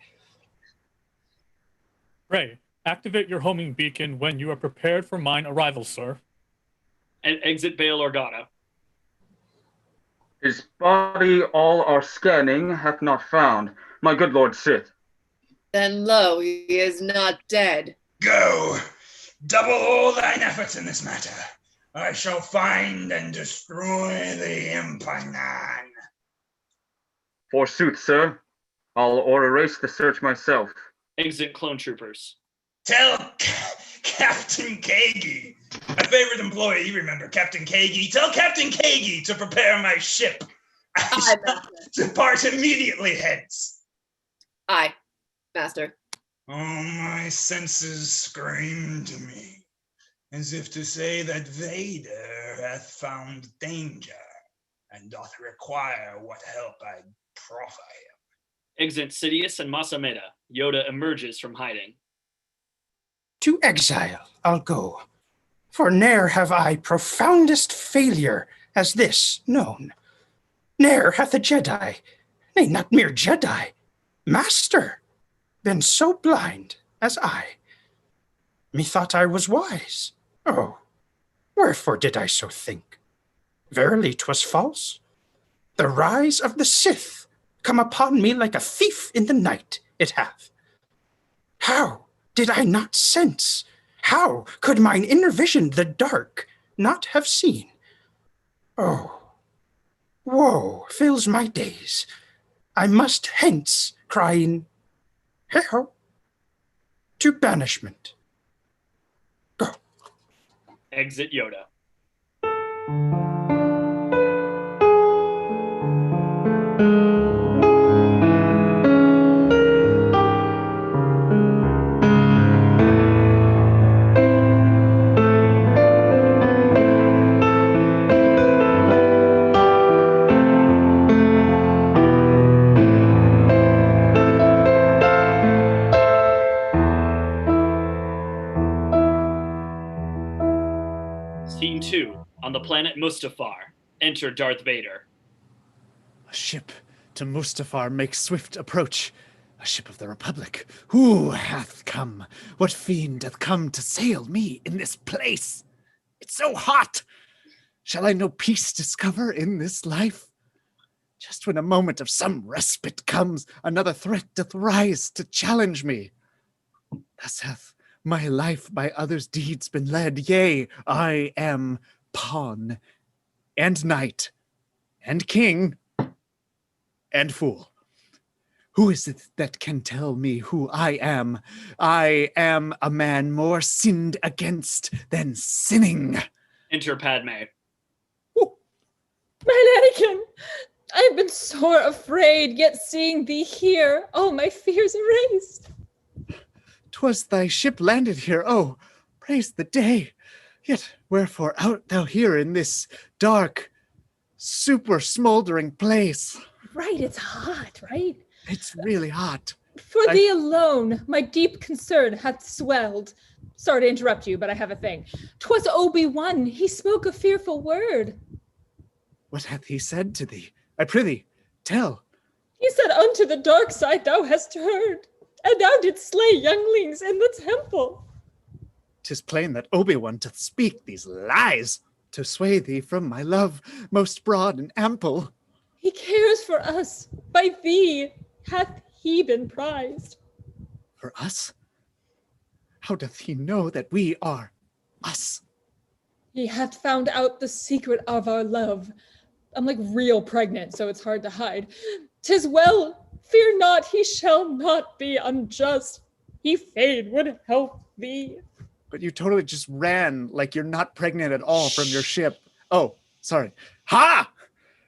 Ray, activate your homing beacon when you are prepared for mine arrival, sir. And exit Bail Organa. His body all our scanning hath not found, my good Lord Sith. Then lo, he is not dead. Go, double all thine efforts in this matter. I shall find and destroy the Impanan. Forsooth, sir. I'll erase the search myself. Exit clone troopers. Tell Captain Kagi, my favorite employee, remember, Captain Kagi. Tell Captain Kagi to prepare my ship. I shall depart immediately hence. Aye, Master. All my senses scream to me, as if to say that Vader hath found danger, and doth require what help I proffer him. Exit Sidious and Masameda. Yoda emerges from hiding. To exile I'll go, for ne'er have I profoundest failure as this known. Ne'er hath a Jedi, nay, not mere Jedi, master, been so blind as I. Methought I was wise. Oh, wherefore did I so think? Verily 'twas false. The rise of the Sith come upon me like a thief in the night, it hath. How did I not sense? How could mine inner vision the dark not have seen? Oh, woe fills my days. I must hence, crying, hey-ho, to banishment. Go. Exit Yoda. Scene 2. On the planet Mustafar. Enter Darth Vader. A ship to Mustafar makes swift approach. A ship of the Republic. Who hath come? What fiend hath come to sail me in this place? It's so hot. Shall I no peace discover in this life? Just when a moment of some respite comes, another threat doth rise to challenge me. Thus hath my life by others' deeds been led. Yea, I am pawn, and knight, and king, and fool. Who is it that can tell me who I am? I am a man more sinned against than sinning. Enter Padmé. My Anakin, I have been sore afraid, yet seeing thee here, all my fears erased. 'Twas thy ship landed here, oh, praise the day. Yet wherefore art thou here in this dark, super smoldering place? Right, it's hot, right? It's really hot. For thee alone, my deep concern hath swelled. Sorry to interrupt you, but I have a thing. 'Twas Obi-Wan, he spoke a fearful word. What hath he said to thee? I prithee, tell. He said, unto the dark side thou hast heard, and thou didst slay younglings in the temple. 'Tis plain that Obi-Wan doth speak these lies to sway thee from my love, most broad and ample. He cares for us. By thee hath he been prized. For us? How doth he know that we are us? He hath found out the secret of our love. I'm like real pregnant, so it's hard to hide. 'Tis well, fear not, he shall not be unjust. He fain would help thee. But you totally just ran like you're not pregnant at all from your ship. Oh, sorry. Ha!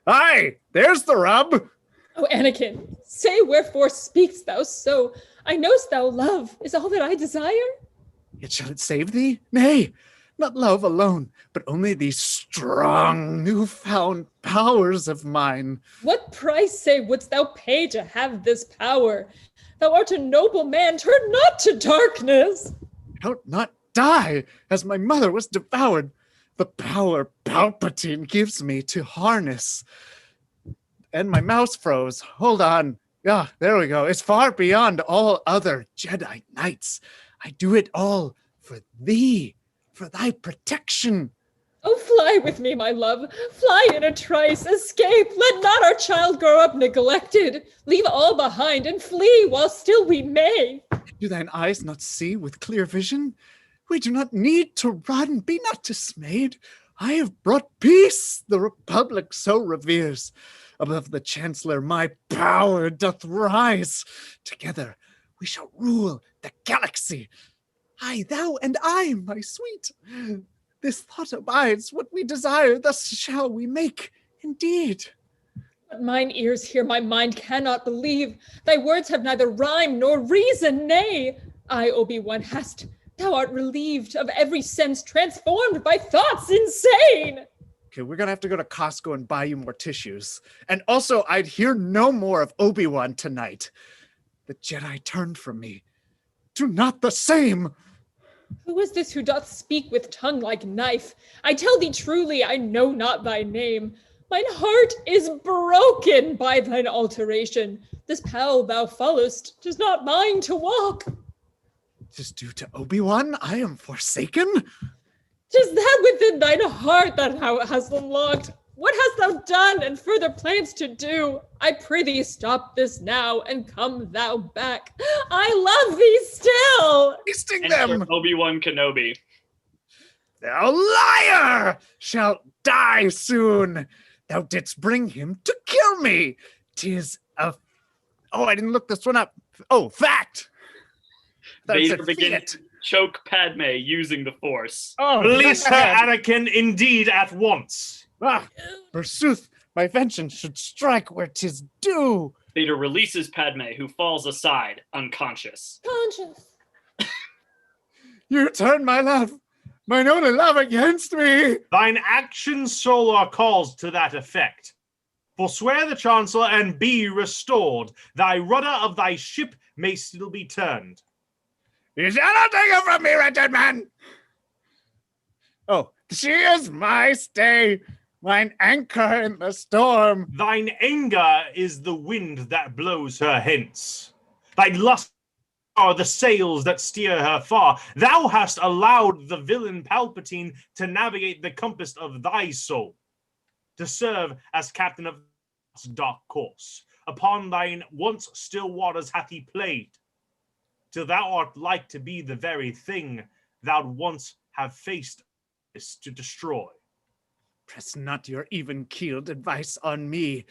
Aye, there's the rub. Oh, Anakin, say wherefore speakst thou so? I knowst thou love is all that I desire. Yet shall it save thee? Nay, not love alone, but only these strong, newfound powers of mine. What price, say, wouldst thou pay to have this power? Thou art a noble man, turn not to darkness. Don't not die, as my mother was devoured. The power Palpatine gives me to harness. And my mouse froze. Hold on. Yeah, there we go. It's far beyond all other Jedi Knights. I do it all for thee, for thy protection. Oh, fly with me, my love. Fly in a trice. Escape. Let not our child grow up neglected. Leave all behind and flee while still we may. Do thine eyes not see with clear vision? We do not need to run, be not dismayed. I have brought peace, the Republic so reveres. Above the Chancellor my power doth rise. Together we shall rule the galaxy. I, thou, and I, my sweet. This thought abides, what we desire, thus shall we make, indeed. But mine ears hear, my mind cannot believe. Thy words have neither rhyme nor reason, nay. I, Obi-Wan, hast, thou art relieved of every sense, transformed by thoughts insane. Okay, we're gonna have to go to Costco and buy you more tissues. And also, I'd hear no more of Obi-Wan tonight. The Jedi turned from me. Do not the same. Who is this who doth speak with tongue like knife? I tell thee truly, I know not thy name. Mine heart is broken by thine alteration. This path thou followest 'tis not mine to walk. 'Tis due to Obi-Wan I am forsaken? 'Tis that within thine heart that thou hast unlocked. What hast thou done and further plans to do? I prithee stop this now and come thou back. I love thee still. Feasting Enter them. Obi-Wan Kenobi. Thou liar! Shalt die soon. Thou didst bring him to kill me. 'Tis a... Oh, I didn't look this one up. Oh, fact. Vader begins to choke Padme using the Force. Oh, Release her, Anakin, indeed, at once. Forsooth, my vengeance should strike where 'tis due. Vader releases Padme, who falls aside, unconscious. Conscious. You turn my love, mine only love against me. Thine actions, Solar, calls to that effect. Forswear the Chancellor and be restored. Thy rudder of thy ship may still be turned. You shall not take her from me, wretched man. Oh, she is my stay, mine anchor in the storm. Thine anger is the wind that blows her hence. Thy lust are the sails that steer her far. Thou hast allowed the villain Palpatine to navigate the compass of thy soul, to serve as captain of this dark course. Upon thine once still waters hath he played, till thou art like to be the very thing thou once have faced to destroy. Press not your even-keeled advice on me.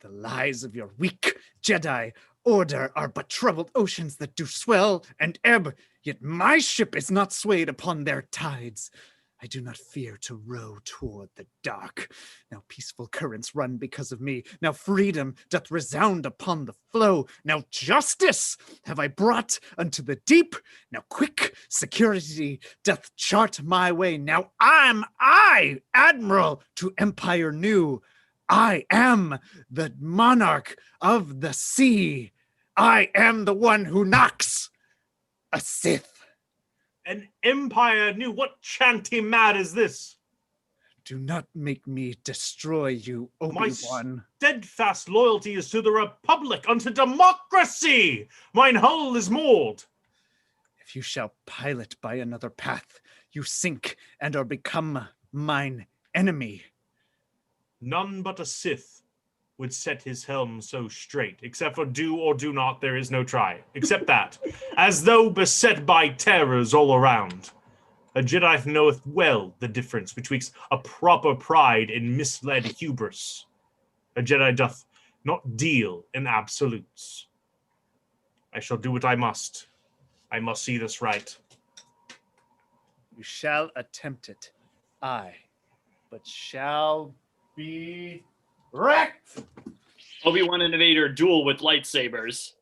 The lies of your weak Jedi order are but troubled oceans that do swell and ebb, yet my ship is not swayed upon their tides. I do not fear to row toward the dark. Now peaceful currents run because of me. Now freedom doth resound upon the flow. Now justice have I brought unto the deep. Now quick security doth chart my way. Now am I admiral to empire new. I am the monarch of the sea. I am the one who knocks a Sith. An empire new, what chanty mad is this? Do not make me destroy you, Obi-Wan. My steadfast loyalty is to the Republic, unto democracy. Mine hull is moored. If you shall pilot by another path, you sink and are become mine enemy. None but a Sith would set his helm so straight, except for do or do not, there is no try. Except that, as though beset by terrors all around. A Jedi knoweth well the difference betwixt a proper pride and misled hubris. A Jedi doth not deal in absolutes. I shall do what I must. I must see this right. You shall attempt it, aye, but shall be wrecked. Obi-Wan and Vader duel with lightsabers.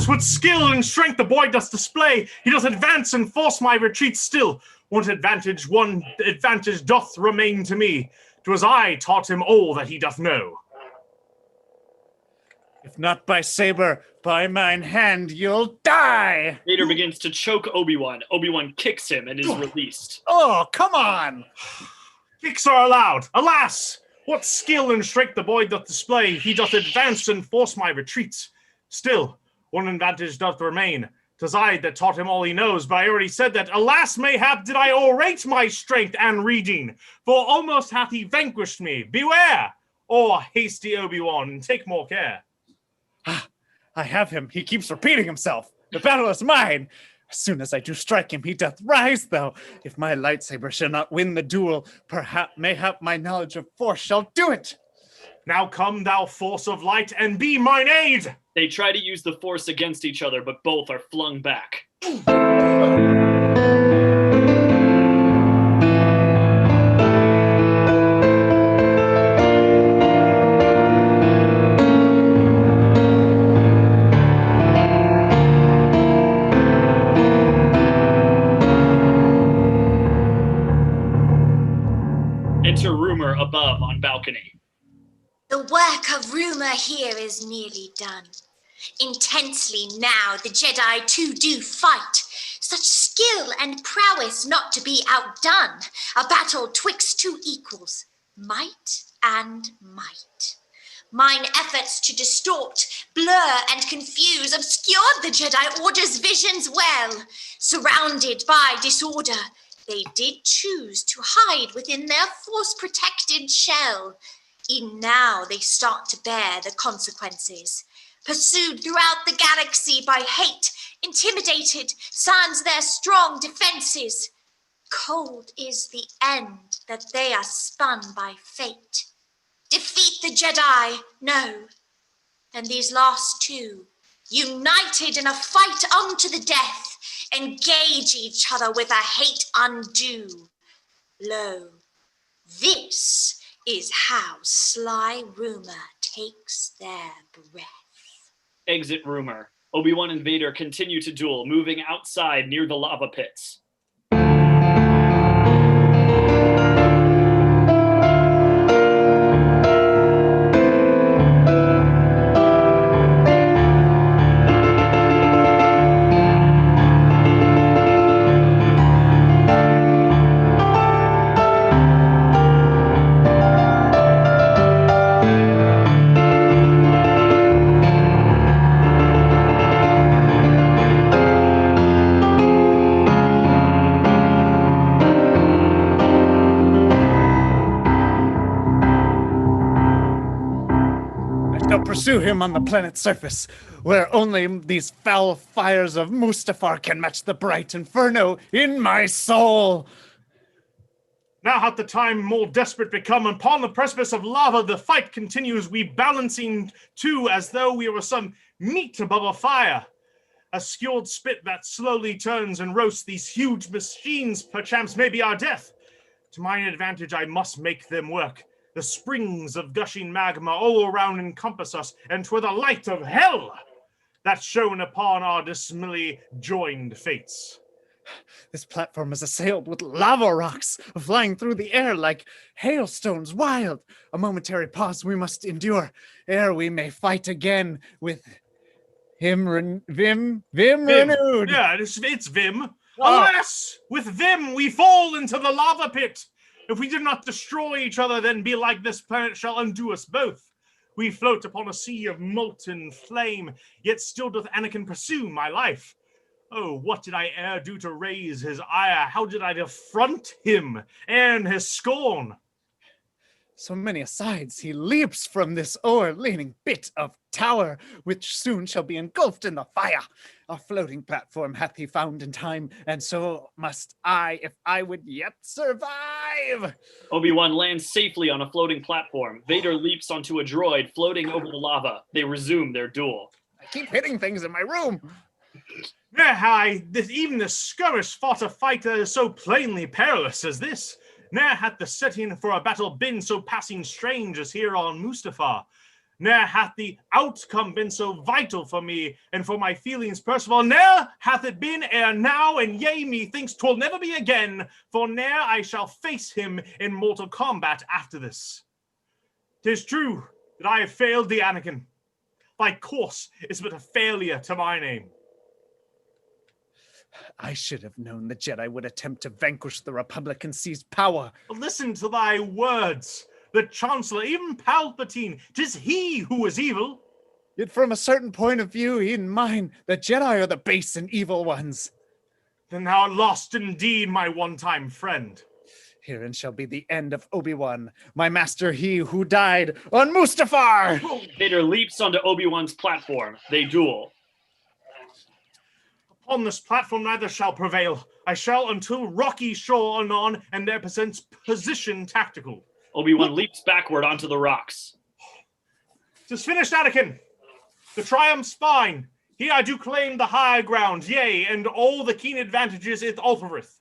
With skill and strength the boy does display, he doth advance and force my retreat still. One advantage doth remain to me, 'Twas I taught him all that he doth know. If not by saber, by mine hand, you'll die! Vader begins to choke Obi-Wan. Obi-Wan kicks him and is released. Oh, come on! Kicks are allowed. Alas! What skill and strength the boy doth display, he doth advance and force my retreats. Still, one advantage doth remain. 'Tis I that taught him all he knows, but I already said that, alas, mayhap did I o'errate my strength and reading, for almost hath he vanquished me. Beware! Or, hasty Obi-Wan, and take more care. I have him. He keeps repeating himself. The battle is mine. As soon as I do strike him, he doth rise, though. If my lightsaber shall not win the duel, mayhap my knowledge of force shall do it. Now come, thou force of light, and be mine aid! They try to use the Force against each other, but both are flung back. Enter Rumor above on balcony. The work of rumor here is nearly done. Intensely now the Jedi too do fight. Such skill and prowess not to be outdone. A battle twixt two equals, might and might. Mine efforts to distort, blur, and confuse obscured the Jedi Order's visions well. Surrounded by disorder, they did choose to hide within their force-protected shell. E'en now they start to bear the consequences. Pursued throughout the galaxy by hate, intimidated, sans their strong defenses. Cold is the end that they are spun by fate. Defeat the Jedi, no. And these last two, united in a fight unto the death, engage each other with a hate undue. Lo, this is how sly rumor takes their breath. Exit Rumor. Obi-Wan and Vader continue to duel, moving outside near the lava pits. Pursue him on the planet's surface, where only these foul fires of Mustafar can match the bright inferno in my soul. Now hath the time more desperate become. Upon the precipice of lava, the fight continues, we balancing to as though we were some meat above a fire. A skewered spit that slowly turns and roasts these huge machines, perchance may be our death. To mine advantage, I must make them work. The springs of gushing magma all around encompass us, and 'twere the light of hell that shone upon our dismally joined fates. This platform is assailed with lava rocks, flying through the air like hailstones wild. A momentary pause we must endure, ere we may fight again with Vim renewed. Yeah, it's Vim. Alas, with Vim we fall into the lava pit. If we did not destroy each other, then be like this planet shall undo us both. We float upon a sea of molten flame, yet still doth Anakin pursue my life. Oh, what did I e'er do to raise his ire? How did I affront him and his scorn? So many asides he leaps from this o'erleaning bit of tower, which soon shall be engulfed in the fire. A floating platform hath he found in time, and so must I, if I would yet survive. Obi-Wan lands safely on a floating platform. Vader leaps onto a droid floating over the lava. They resume their duel. I keep hitting things in my room. Even the skirmish fought a fight that is so plainly perilous as this. Ne'er hath the setting for a battle been so passing strange as here on Mustafar. Ne'er hath the outcome been so vital for me, and for my feelings personal, ne'er hath it been ere now, and yea, methinks 'twill never be again, for ne'er I shall face him in mortal combat after this. 'Tis true that I have failed thee, Anakin. Thy course is but a failure to my name. I should have known the Jedi would attempt to vanquish the Republic and seize power. Listen to thy words. The Chancellor, even Palpatine, 'tis he who is evil. Yet from a certain point of view, in mine, the Jedi are the base and evil ones. Then thou art lost indeed, my one-time friend. Herein shall be the end of Obi-Wan, my master, he who died on Mustafar! Vader leaps onto Obi-Wan's platform. They duel. Upon this platform neither shall prevail. I shall until rocky shore anon, and there presents position tactical. Obi-Wan leaps backward onto the rocks. 'Tis finished, Anakin. The triumph's mine. Here I do claim the high ground, yea, and all the keen advantages it offereth.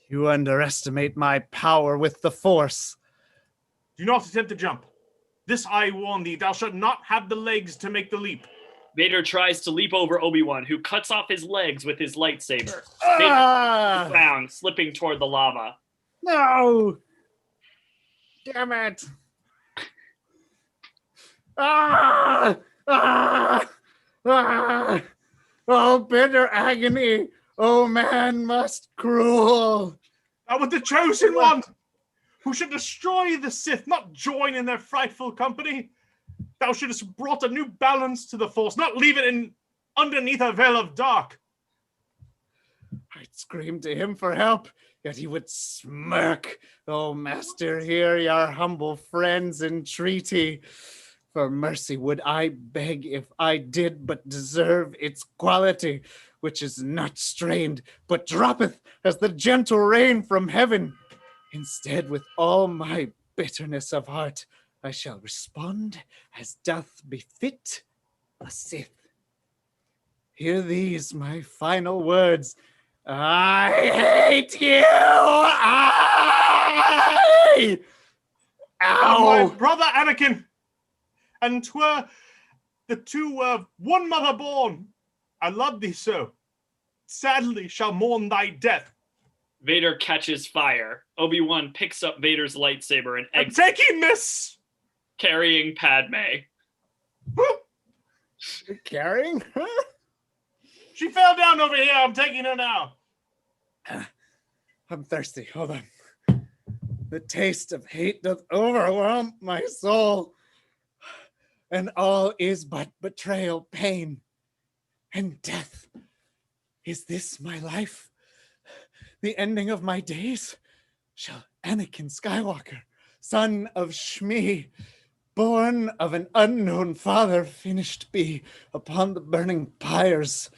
You underestimate my power with the Force. Do not attempt to jump. This I warn thee, thou shalt not have the legs to make the leap. Vader tries to leap over Obi-Wan, who cuts off his legs with his lightsaber. Vader down, slipping toward the lava. No! Damn it! Ah! Ah! Ah! Oh, bitter agony! Oh, man must cruel! Thou art the chosen one, who should destroy the Sith, not join in their frightful company. Thou shouldst have brought a new balance to the Force, not leave it in underneath a veil of dark. I'd scream to him for help, yet he would smirk. Oh, master, hear your humble friend's entreaty. For mercy would I beg if I did but deserve its quality, which is not strained, but droppeth as the gentle rain from heaven. Instead, with all my bitterness of heart, I shall respond as doth befit a Sith. Hear these, my final words. I hate you! Ow! My brother Anakin, and 'twere the two were one mother born. I love thee so. Sadly shall mourn thy death. Vader catches fire. Obi-Wan picks up Vader's lightsaber and exits. I'm taking this! Carrying Padmé. You're carrying her? She fell down over here. I'm taking her now. I'm thirsty. Hold on. The taste of hate doth overwhelm my soul, and all is but betrayal, pain, and death. Is this my life? The ending of my days? Shall Anakin Skywalker, son of Shmi, born of an unknown father, finished be upon the burning pyres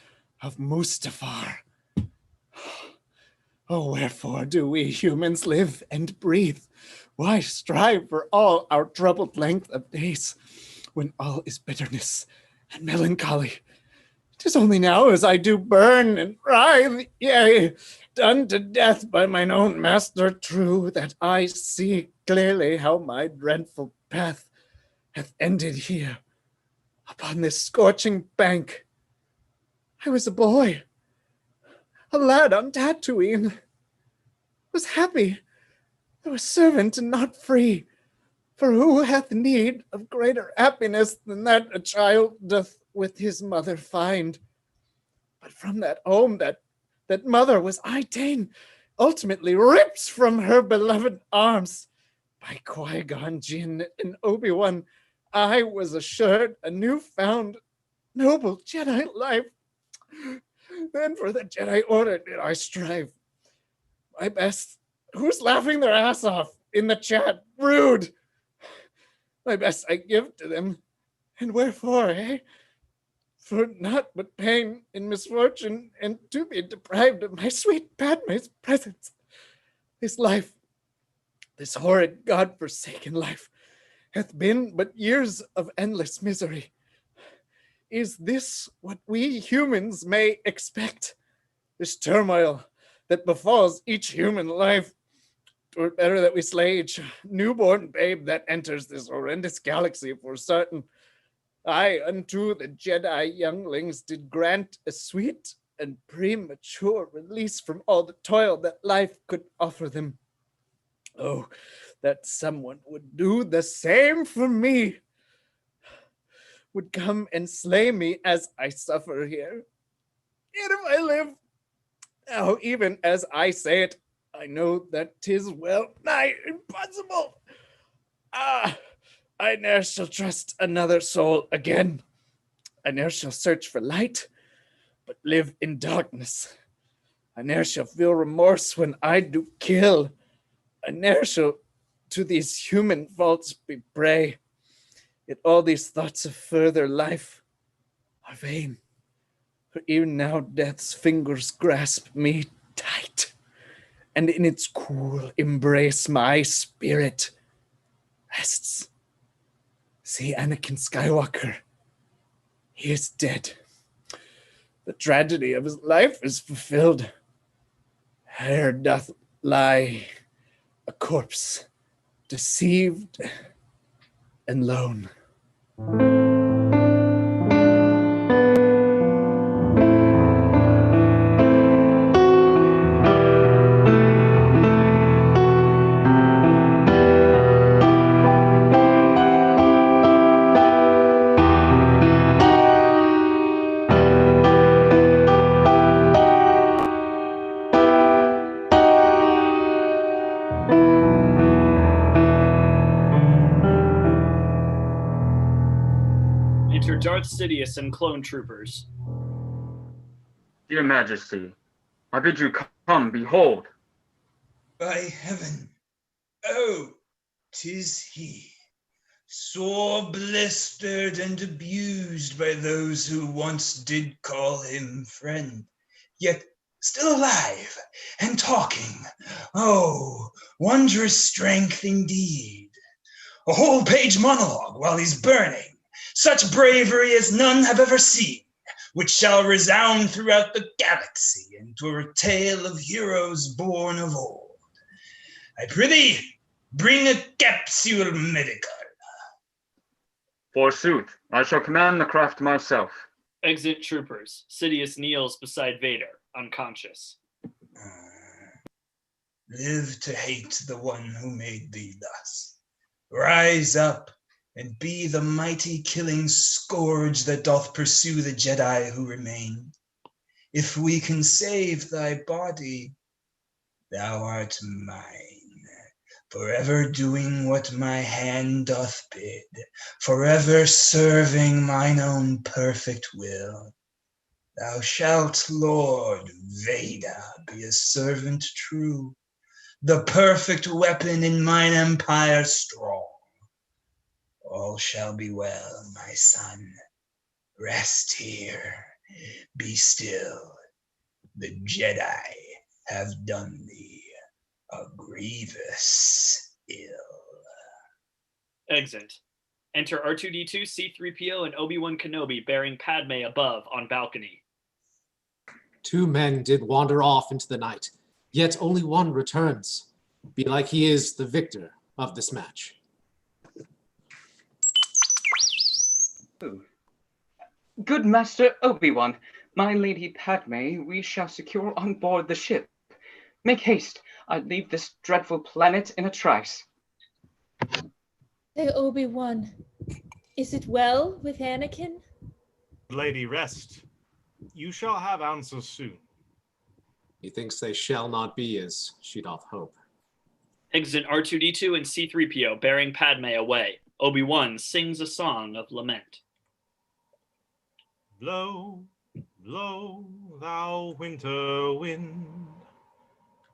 of Mustafar? Oh, wherefore do we humans live and breathe? Why strive for all our troubled length of days, when all is bitterness and melancholy? 'Tis only now as I do burn and writhe, yea, done to death by mine own master true, that I see clearly how my dreadful path hath ended here, upon this scorching bank. I was a boy, a lad on Tatooine, was happy, though a servant and not free. For who hath need of greater happiness than that a child doth with his mother find? But from that home that mother was I ta'en, ultimately ripped from her beloved arms. By Qui-Gon Jinn and Obi-Wan, I was assured a newfound noble Jedi life. Then for the Jedi Order did I strive. My best. Who's laughing their ass off in the chat? Rude. My best I give to them. And wherefore, eh? For naught but pain and misfortune, and to be deprived of my sweet Padmé's presence. This life, this horrid God-forsaken life, hath been but years of endless misery. Is this what we humans may expect? This turmoil that befalls each human life, 'twere better that we slay each newborn babe that enters this horrendous galaxy for certain. I unto the Jedi younglings did grant a sweet and premature release from all the toil that life could offer them. Oh, that someone would do the same for me, would come and slay me as I suffer here. Yet if I live, now even as I say it, I know that 'tis well nigh impossible. I ne'er shall trust another soul again. I ne'er shall search for light, but live in darkness. I ne'er shall feel remorse when I do kill. I ne'er shall to these human faults be prey. Yet all these thoughts of further life are vain. For even now death's fingers grasp me tight, and in its cool embrace my spirit rests. See Anakin Skywalker, he is dead. The tragedy of his life is fulfilled. Here doth lie a corpse, deceived and lone. Enter Darth Sidious and clone troopers. Your Majesty, I bid you come, behold. By heaven, oh, 'tis he, sore blistered and abused by those who once did call him friend, yet still alive and talking. Oh, wondrous strength indeed. A whole page monologue while he's burning, such bravery as none have ever seen, which shall resound throughout the galaxy into a tale of heroes born of old. I prithee, bring a capsule medical. Forsooth, I shall command the craft myself. Exit troopers. Sidious kneels beside Vader, unconscious. Live to hate the one who made thee thus. Rise up and be the mighty killing scourge that doth pursue the Jedi who remain. If we can save thy body, thou art mine, forever doing what my hand doth bid, forever serving mine own perfect will. Thou shalt, Lord Vader, be a servant true, the perfect weapon in mine empire strong. All shall be well, my son. Rest here, be still. The Jedi have done thee a grievous ill. Exit. Enter R2-D2, C-3PO, and Obi-Wan Kenobi bearing Padme above on balcony. 2 men did wander off into the night, yet only one returns. Belike he is the victor of this match. Good Master Obi-Wan, my Lady Padmé, we shall secure on board the ship. Make haste, I leave this dreadful planet in a trice. Hey, Obi-Wan, is it well with Anakin? Lady, rest. You shall have answers soon. Methinks they shall not be as she doth hope. Exit R2-D2 and C-3PO bearing Padme away. Obi-Wan sings a song of lament. Blow, blow, thou winter wind,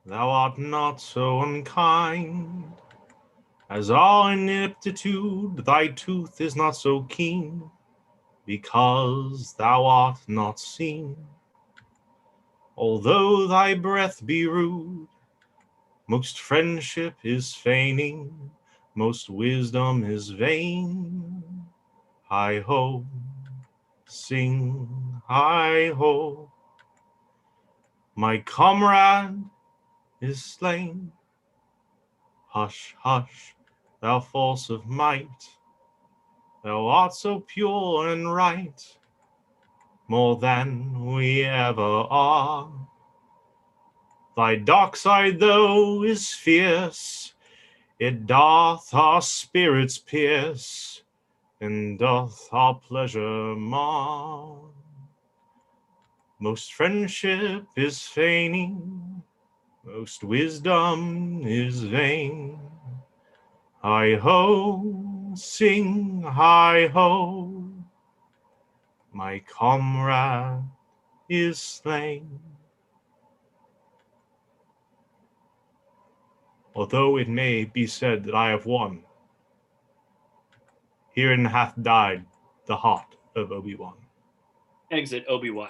thou art not so unkind. As our ineptitude, thy tooth is not so keen, because thou art not seen. Although thy breath be rude, most friendship is feigning, most wisdom is vain. Hi-ho, sing hi-ho. My comrade is slain. Hush, hush, thou false of might, thou art so pure and right, more than we ever are. Thy dark side, though, is fierce, it doth our spirits pierce, and doth our pleasure mar. Most friendship is feigning, most wisdom is vain. Hi-ho, sing hi-ho, my comrade is slain. Although it may be said that I have won, herein hath died the heart of Obi-Wan. Exit Obi-Wan.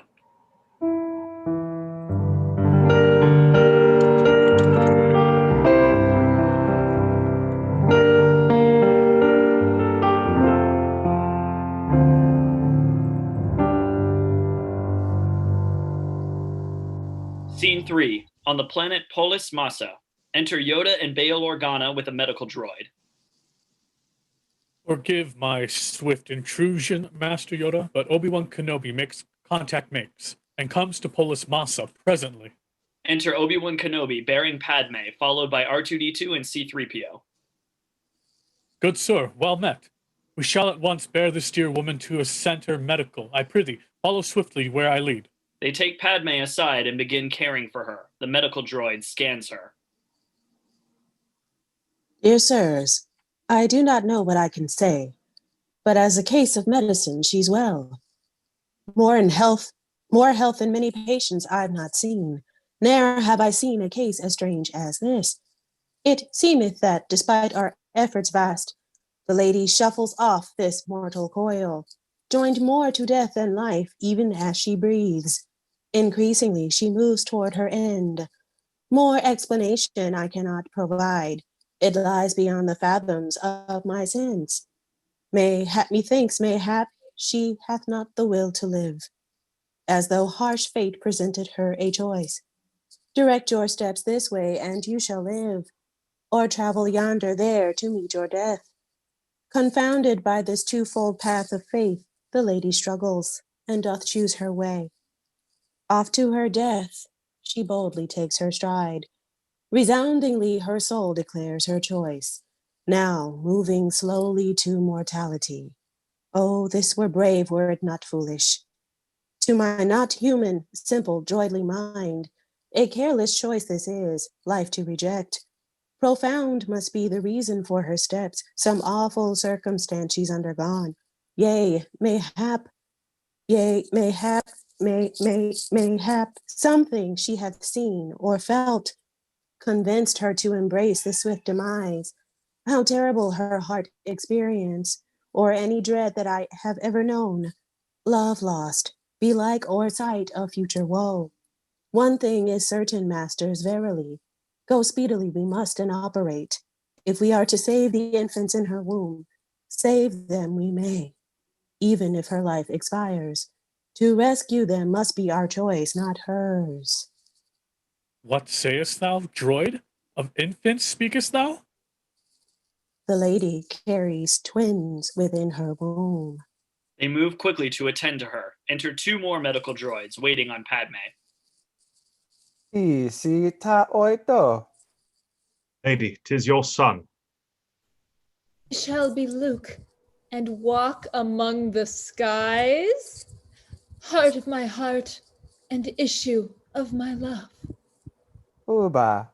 Scene 3. On the planet Polis Massa. Enter Yoda and Bail Organa with a medical droid. Forgive my swift intrusion, Master Yoda, but Obi-Wan Kenobi makes contact Mace and comes to Polis Massa presently. Enter Obi-Wan Kenobi bearing Padmé, followed by R2-D2 and C-3PO. Good sir, well met. We shall at once bear this dear woman to a center medical. I prithee, follow swiftly where I lead. They take Padmé aside and begin caring for her. The medical droid scans her. Dear sirs, I do not know what I can say, but as a case of medicine, she's well. More health than many patients I've not seen. Ne'er have I seen a case as strange as this. It seemeth that, despite our efforts vast, the lady shuffles off this mortal coil, joined more to death than life, even as she breathes. Increasingly, she moves toward her end. More explanation I cannot provide. It lies beyond the fathoms of my sense. Methinks, mayhap, she hath not the will to live, as though harsh fate presented her a choice. Direct your steps this way, and you shall live, or travel yonder there to meet your death. Confounded by this twofold path of faith, the lady struggles, and doth choose her way. Off to her death, she boldly takes her stride. Resoundingly her soul declares her choice, now moving slowly to mortality. Oh, this were brave were it not foolish. To my not human, simple, droidly mind, a careless choice this is, life to reject. Profound must be the reason for her steps, some awful circumstance she's undergone. Mayhap, something she hath seen or felt convinced her to embrace the swift demise. How terrible her heart experience, or any dread that I have ever known. Love lost, belike or sight of future woe. One thing is certain, masters, verily. Go speedily we must and operate. If we are to save the infants in her womb, save them we may, even if her life expires. To rescue them must be our choice, not hers. What sayest thou, droid? Of infants speakest thou? The lady carries twins within her womb. They move quickly to attend to her. Enter 2 more medical droids waiting on Padmé. Isita oito. Lady, 'tis your son. Shall be Luke, and walk among the skies? Heart of my heart, and issue of my love. Uba,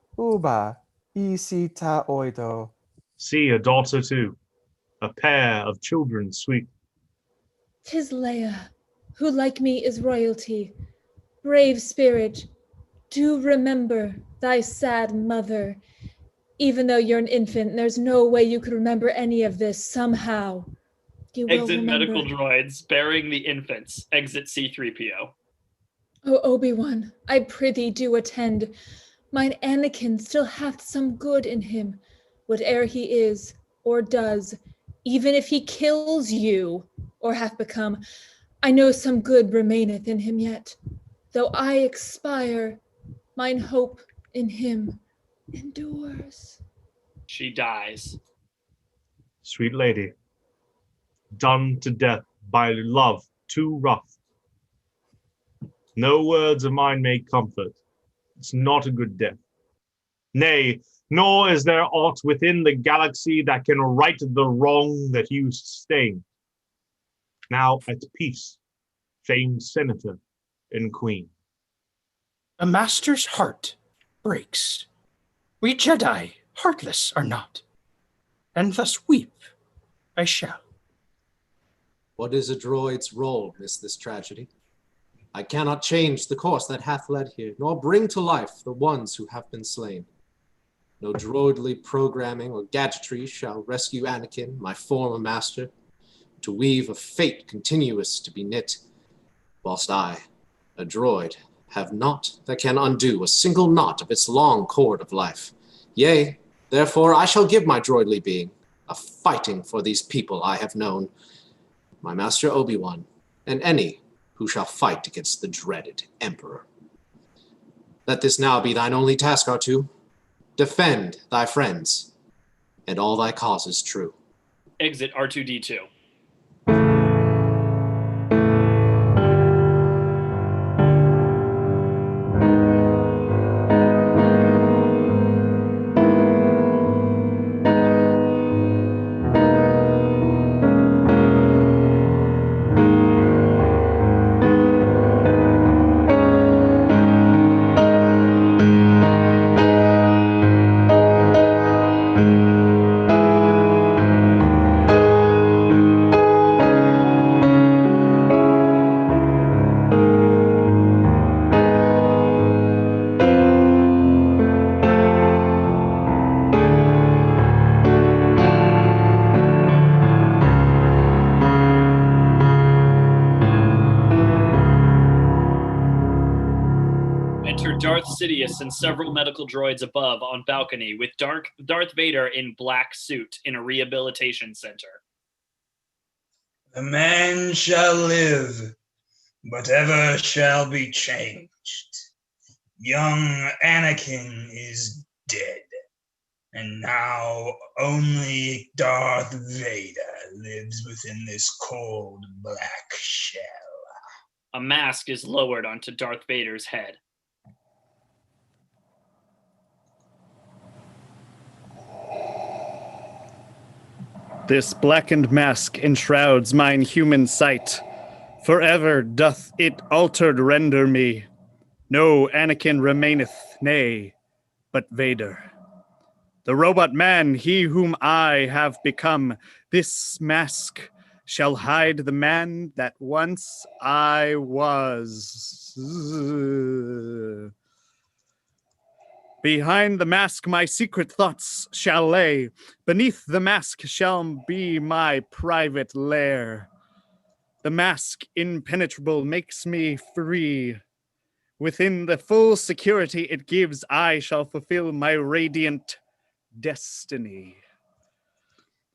isita oito. See a daughter too, a pair of children sweet. 'Tis Leia, who like me is royalty. Brave spirit, do remember thy sad mother. Even though you're an infant, there's no way you could remember any of this somehow. You will Exit remember. medical droids bearing the infants. Exit C-3PO. O Obi-Wan, I prithee do attend. Mine Anakin still hath some good in him, whate'er he is or does, even if he kills you or hath become. I know some good remaineth in him yet. Though I expire, mine hope in him endures. She dies. Sweet lady, done to death by love too rough. No words of mine may comfort. It's not a good death. Nay, nor is there aught within the galaxy that can right the wrong that you sustained. Now at peace, famed senator and queen. A master's heart breaks. We Jedi heartless are not, and thus weep I shall. What is a droid's role amidst this tragedy? I cannot change the course that hath led here, nor bring to life the ones who have been slain. No droidly programming or gadgetry shall rescue Anakin, my former master, to weave a fate continuous to be knit, whilst I, a droid, have naught that can undo a single knot of its long cord of life. Yea, therefore I shall give my droidly being a fighting for these people I have known, my master Obi-Wan, and any who shall fight against the dreaded Emperor. Let this now be thine only task, R2. Defend thy friends, and all thy causes true. Exit R2-D2. Darth Sidious and several medical droids above on balcony with Darth Vader in black suit in a rehabilitation center. The man shall live, but ever shall be changed. Young Anakin is dead, and now only Darth Vader lives within this cold black shell. A mask is lowered onto Darth Vader's head. This blackened mask enshrouds mine human sight. Forever doth it altered render me. No Anakin remaineth, nay, but Vader. The robot man, he whom I have become, this mask shall hide the man that once I was. Behind the mask my secret thoughts shall lay. Beneath the mask shall be my private lair. The mask impenetrable makes me free. Within the full security it gives, I shall fulfill my radiant destiny.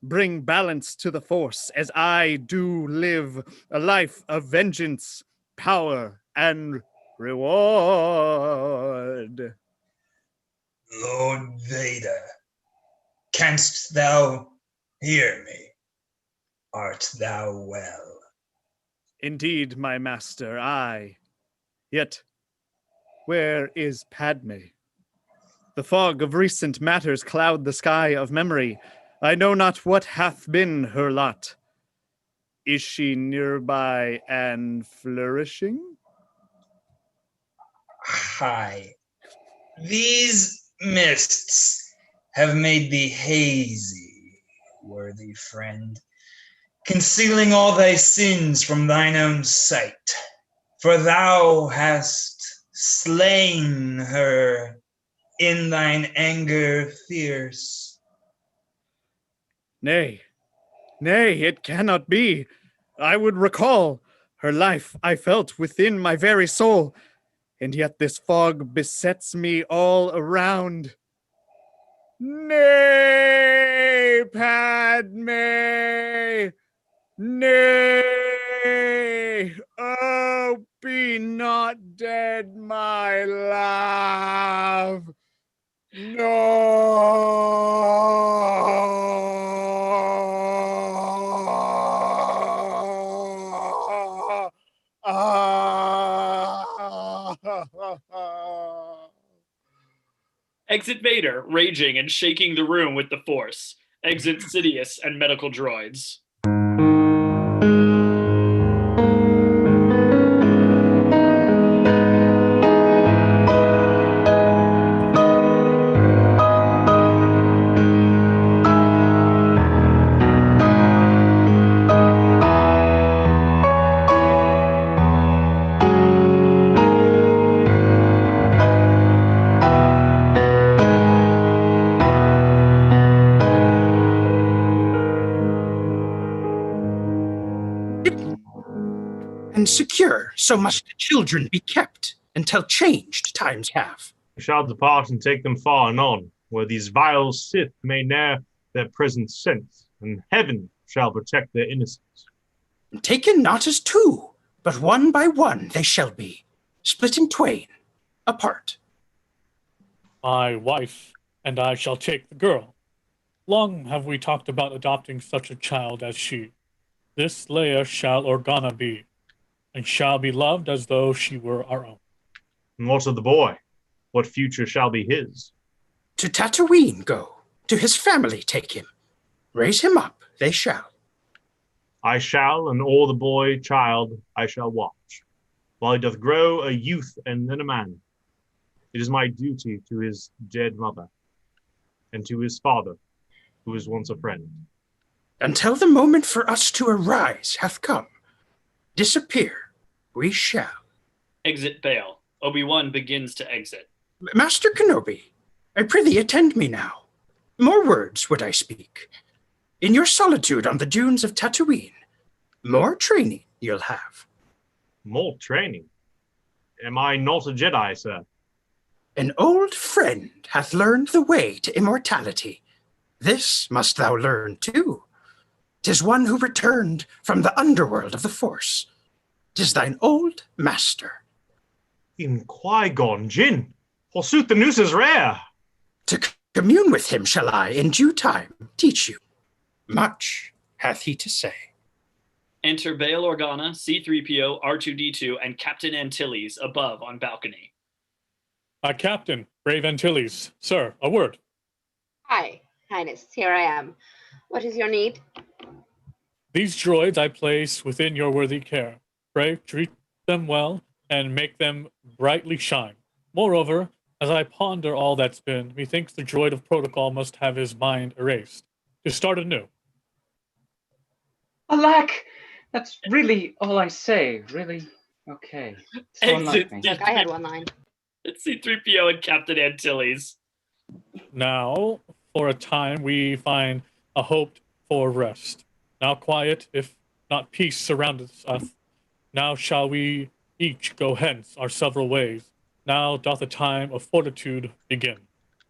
Bring balance to the Force as I do live a life of vengeance, power, and reward. Lord Vader, canst thou hear me? Art thou well? Indeed, my master, I. Yet, where is Padmé? The fog of recent matters cloud the sky of memory. I know not what hath been her lot. Is she nearby and flourishing? Hi. These mists have made thee hazy, worthy friend, concealing all thy sins from thine own sight. For thou hast slain her in thine anger fierce. Nay, nay, it cannot be. I would recall her life I felt within my very soul, and yet this fog besets me all around. Nay, Padmé, nay, oh, be not dead, my love. No. Exit Vader, raging and shaking the room with the Force. Exit Sidious and medical droids. And secure, so must the children be kept until changed times have. We shall depart and take them far anon, where these vile Sith may ne'er their presence sense, and heaven shall protect their innocence. Taken not as two, but one by one they shall be, split in twain, apart. My wife and I shall take the girl. Long have we talked about adopting such a child as she. This Leia shall Organa be, and shall be loved as though she were our own. And what of the boy? What future shall be his? To Tatooine go, to his family take him. Raise him up, they shall. I shall, and all the boy child I shall watch, while he doth grow a youth and then a man. It is my duty to his dead mother, and to his father, who was once a friend. Until the moment for us to arise hath come, disappear we shall. Exit Bail. Obi-Wan begins to exit. Master Kenobi, I prithee attend me now. More words would I speak. In your solitude on the dunes of Tatooine, more training you'll have. More training? Am I not a Jedi, sir? An old friend hath learned the way to immortality. This must thou learn too. 'Tis one who returned from the underworld of the Force. 'Tis thine old master. In Qui-Gon Jinn. Forsooth the news is rare. To commune with him shall I in due time teach you. Much hath he to say. Enter Bail Organa, C-3PO, R2-D2, and Captain Antilles above on balcony. Captain, brave Antilles. Sir, a word. Hi, Highness, here I am. What is your need? These droids I place within your worthy care. Pray, treat them well, and make them brightly shine. Moreover, as I ponder all that's been, methinks the droid of protocol must have his mind erased, to start anew. Alack! That's really all I say, really? Okay. So unlike me. Look, I had one line. It's C-3PO and Captain Antilles. Now, for a time, we find a hope for rest. Now quiet, if not peace, surroundeth us. Now shall we each go hence our several ways. Now doth a time of fortitude begin.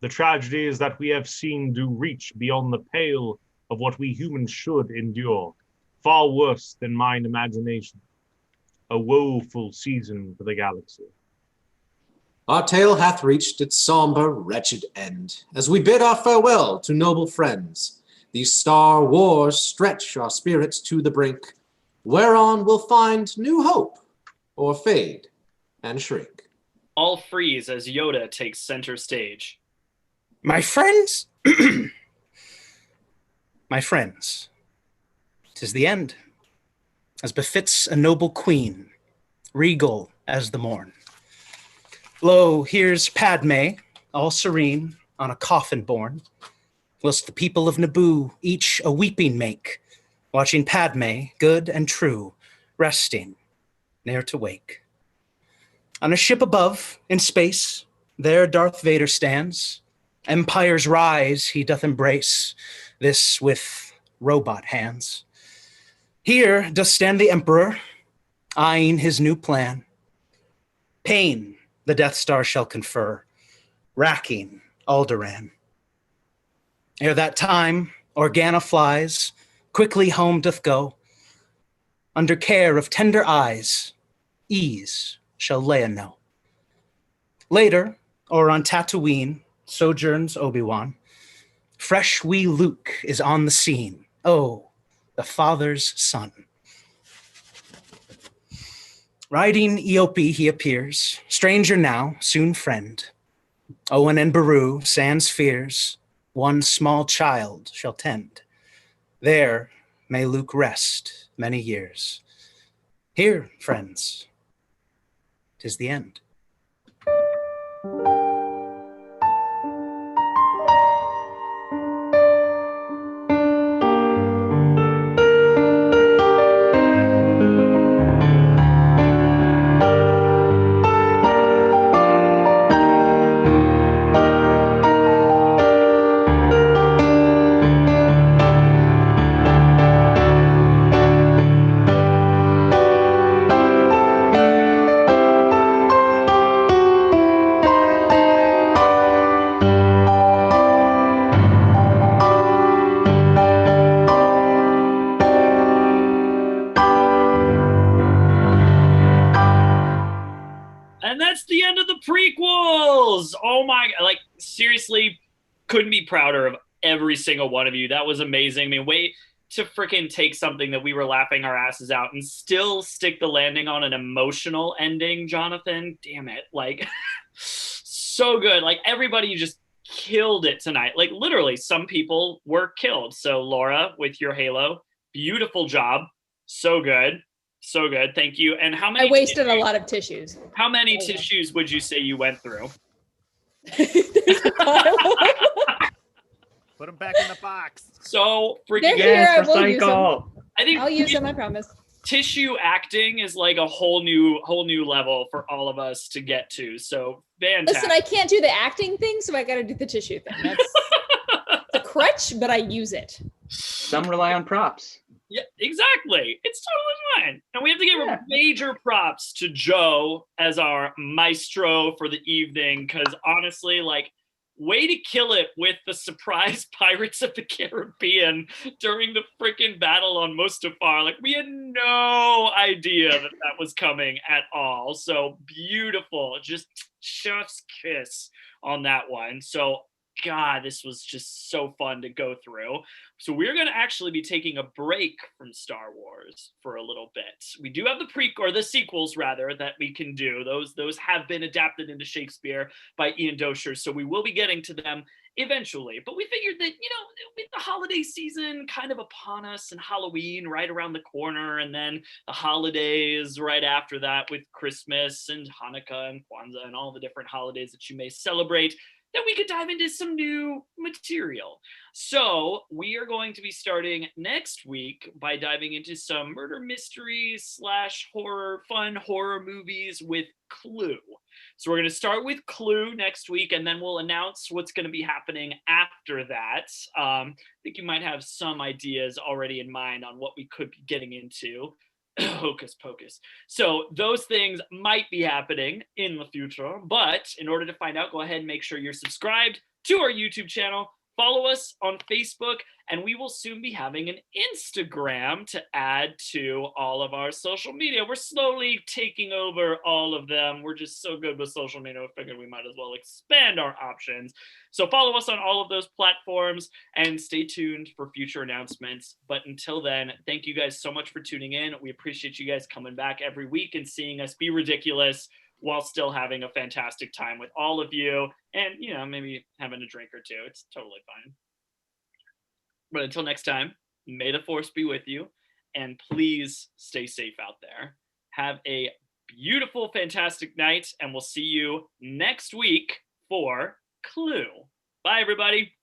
The tragedy is that we have seen do reach beyond the pale of what we humans should endure. Far worse than mine imagination. A woeful season for the galaxy. Our tale hath reached its somber, wretched end, as we bid our farewell to noble friends. These star wars stretch our spirits to the brink, whereon we'll find new hope, or fade and shrink. All freeze as Yoda takes center stage. My friends, my friends, 'tis the end, as befits a noble queen, regal as the morn. Lo, here's Padmé, all serene, on a coffin borne, whilst the people of Naboo each a weeping make, watching Padmé, good and true, resting, ne'er to wake. On a ship above, in space, there Darth Vader stands. Empires rise, he doth embrace, this with robot hands. Here doth stand the Emperor, eyeing his new plan. Pain the Death Star shall confer, racking Alderaan. Ere that time, Organa flies, quickly home doth go. Under care of tender eyes, ease shall Leia know. Later, or on Tatooine, sojourns Obi-Wan. Fresh wee Luke is on the scene. Oh, the father's son. Riding Eope he appears, stranger now, soon friend. Owen and Beru, sans fears, one small child shall tend. There may Luke rest many years. Here, friends, 'tis the end. And that's the end of the prequels. Oh my, like, seriously, couldn't be prouder of every single one of you. That was amazing. I mean, way to freaking take something that we were laughing our asses out and still stick the landing on an emotional ending, Jonathan. Damn it. Like, so good. Like, everybody just killed it tonight. Like, literally, some people were killed. So, Laura, with your Halo, beautiful job. So good. So good. Thank you. And how many? I wasted a lot of tissues. How many tissues would you say you went through? Put them back in the box. So freaking They're here. I will use them. I think I'll use them. I promise. Tissue acting is like a whole new level for all of us to get to. So fantastic. Listen, I can't do the acting thing, so I got to do the tissue thing. That's a crutch, but I use it. Some rely on props. Yeah, exactly. It's totally fine. And we have to give major props to Joe as our maestro for the evening, because honestly, like, way to kill it with the surprise Pirates of the Caribbean during the freaking battle on Mustafar. Like, we had no idea that that was coming at all. So beautiful. Just chef's kiss on that one. So God, this was just so fun to go through. So we're going to actually be taking a break from Star Wars for a little bit. We do have the sequels rather, that we can do. Those have been adapted into Shakespeare by Ian Dosher, so we will be getting to them eventually. But we figured that, you know, with the holiday season kind of upon us and Halloween right around the corner, and then the holidays right after that with Christmas and Hanukkah and Kwanzaa and all the different holidays that you may celebrate, that we could dive into some new material. So we are going to be starting next week by diving into some murder mysteries / fun horror movies with Clue. So we're going to start with Clue next week, and then we'll announce what's going to be happening after that. I think you might have some ideas already in mind on what we could be getting into. Hocus pocus. So those things might be happening in the future, but in order to find out, go ahead and make sure you're subscribed to our YouTube channel, follow us on Facebook, and we will soon be having an Instagram to add to all of our social media. We're slowly taking over all of them. We're just so good with social media, I figured we might as well expand our options. So follow us on all of those platforms and stay tuned for future announcements. But until then, thank you guys so much for tuning in. We appreciate you guys coming back every week and seeing us be ridiculous while still having a fantastic time with all of you, and, you know, maybe having a drink or two. It's totally fine. But until next time, may the Force be with you, and please stay safe out there. Have a beautiful, fantastic night, and we'll see you next week for Clue. Bye, everybody.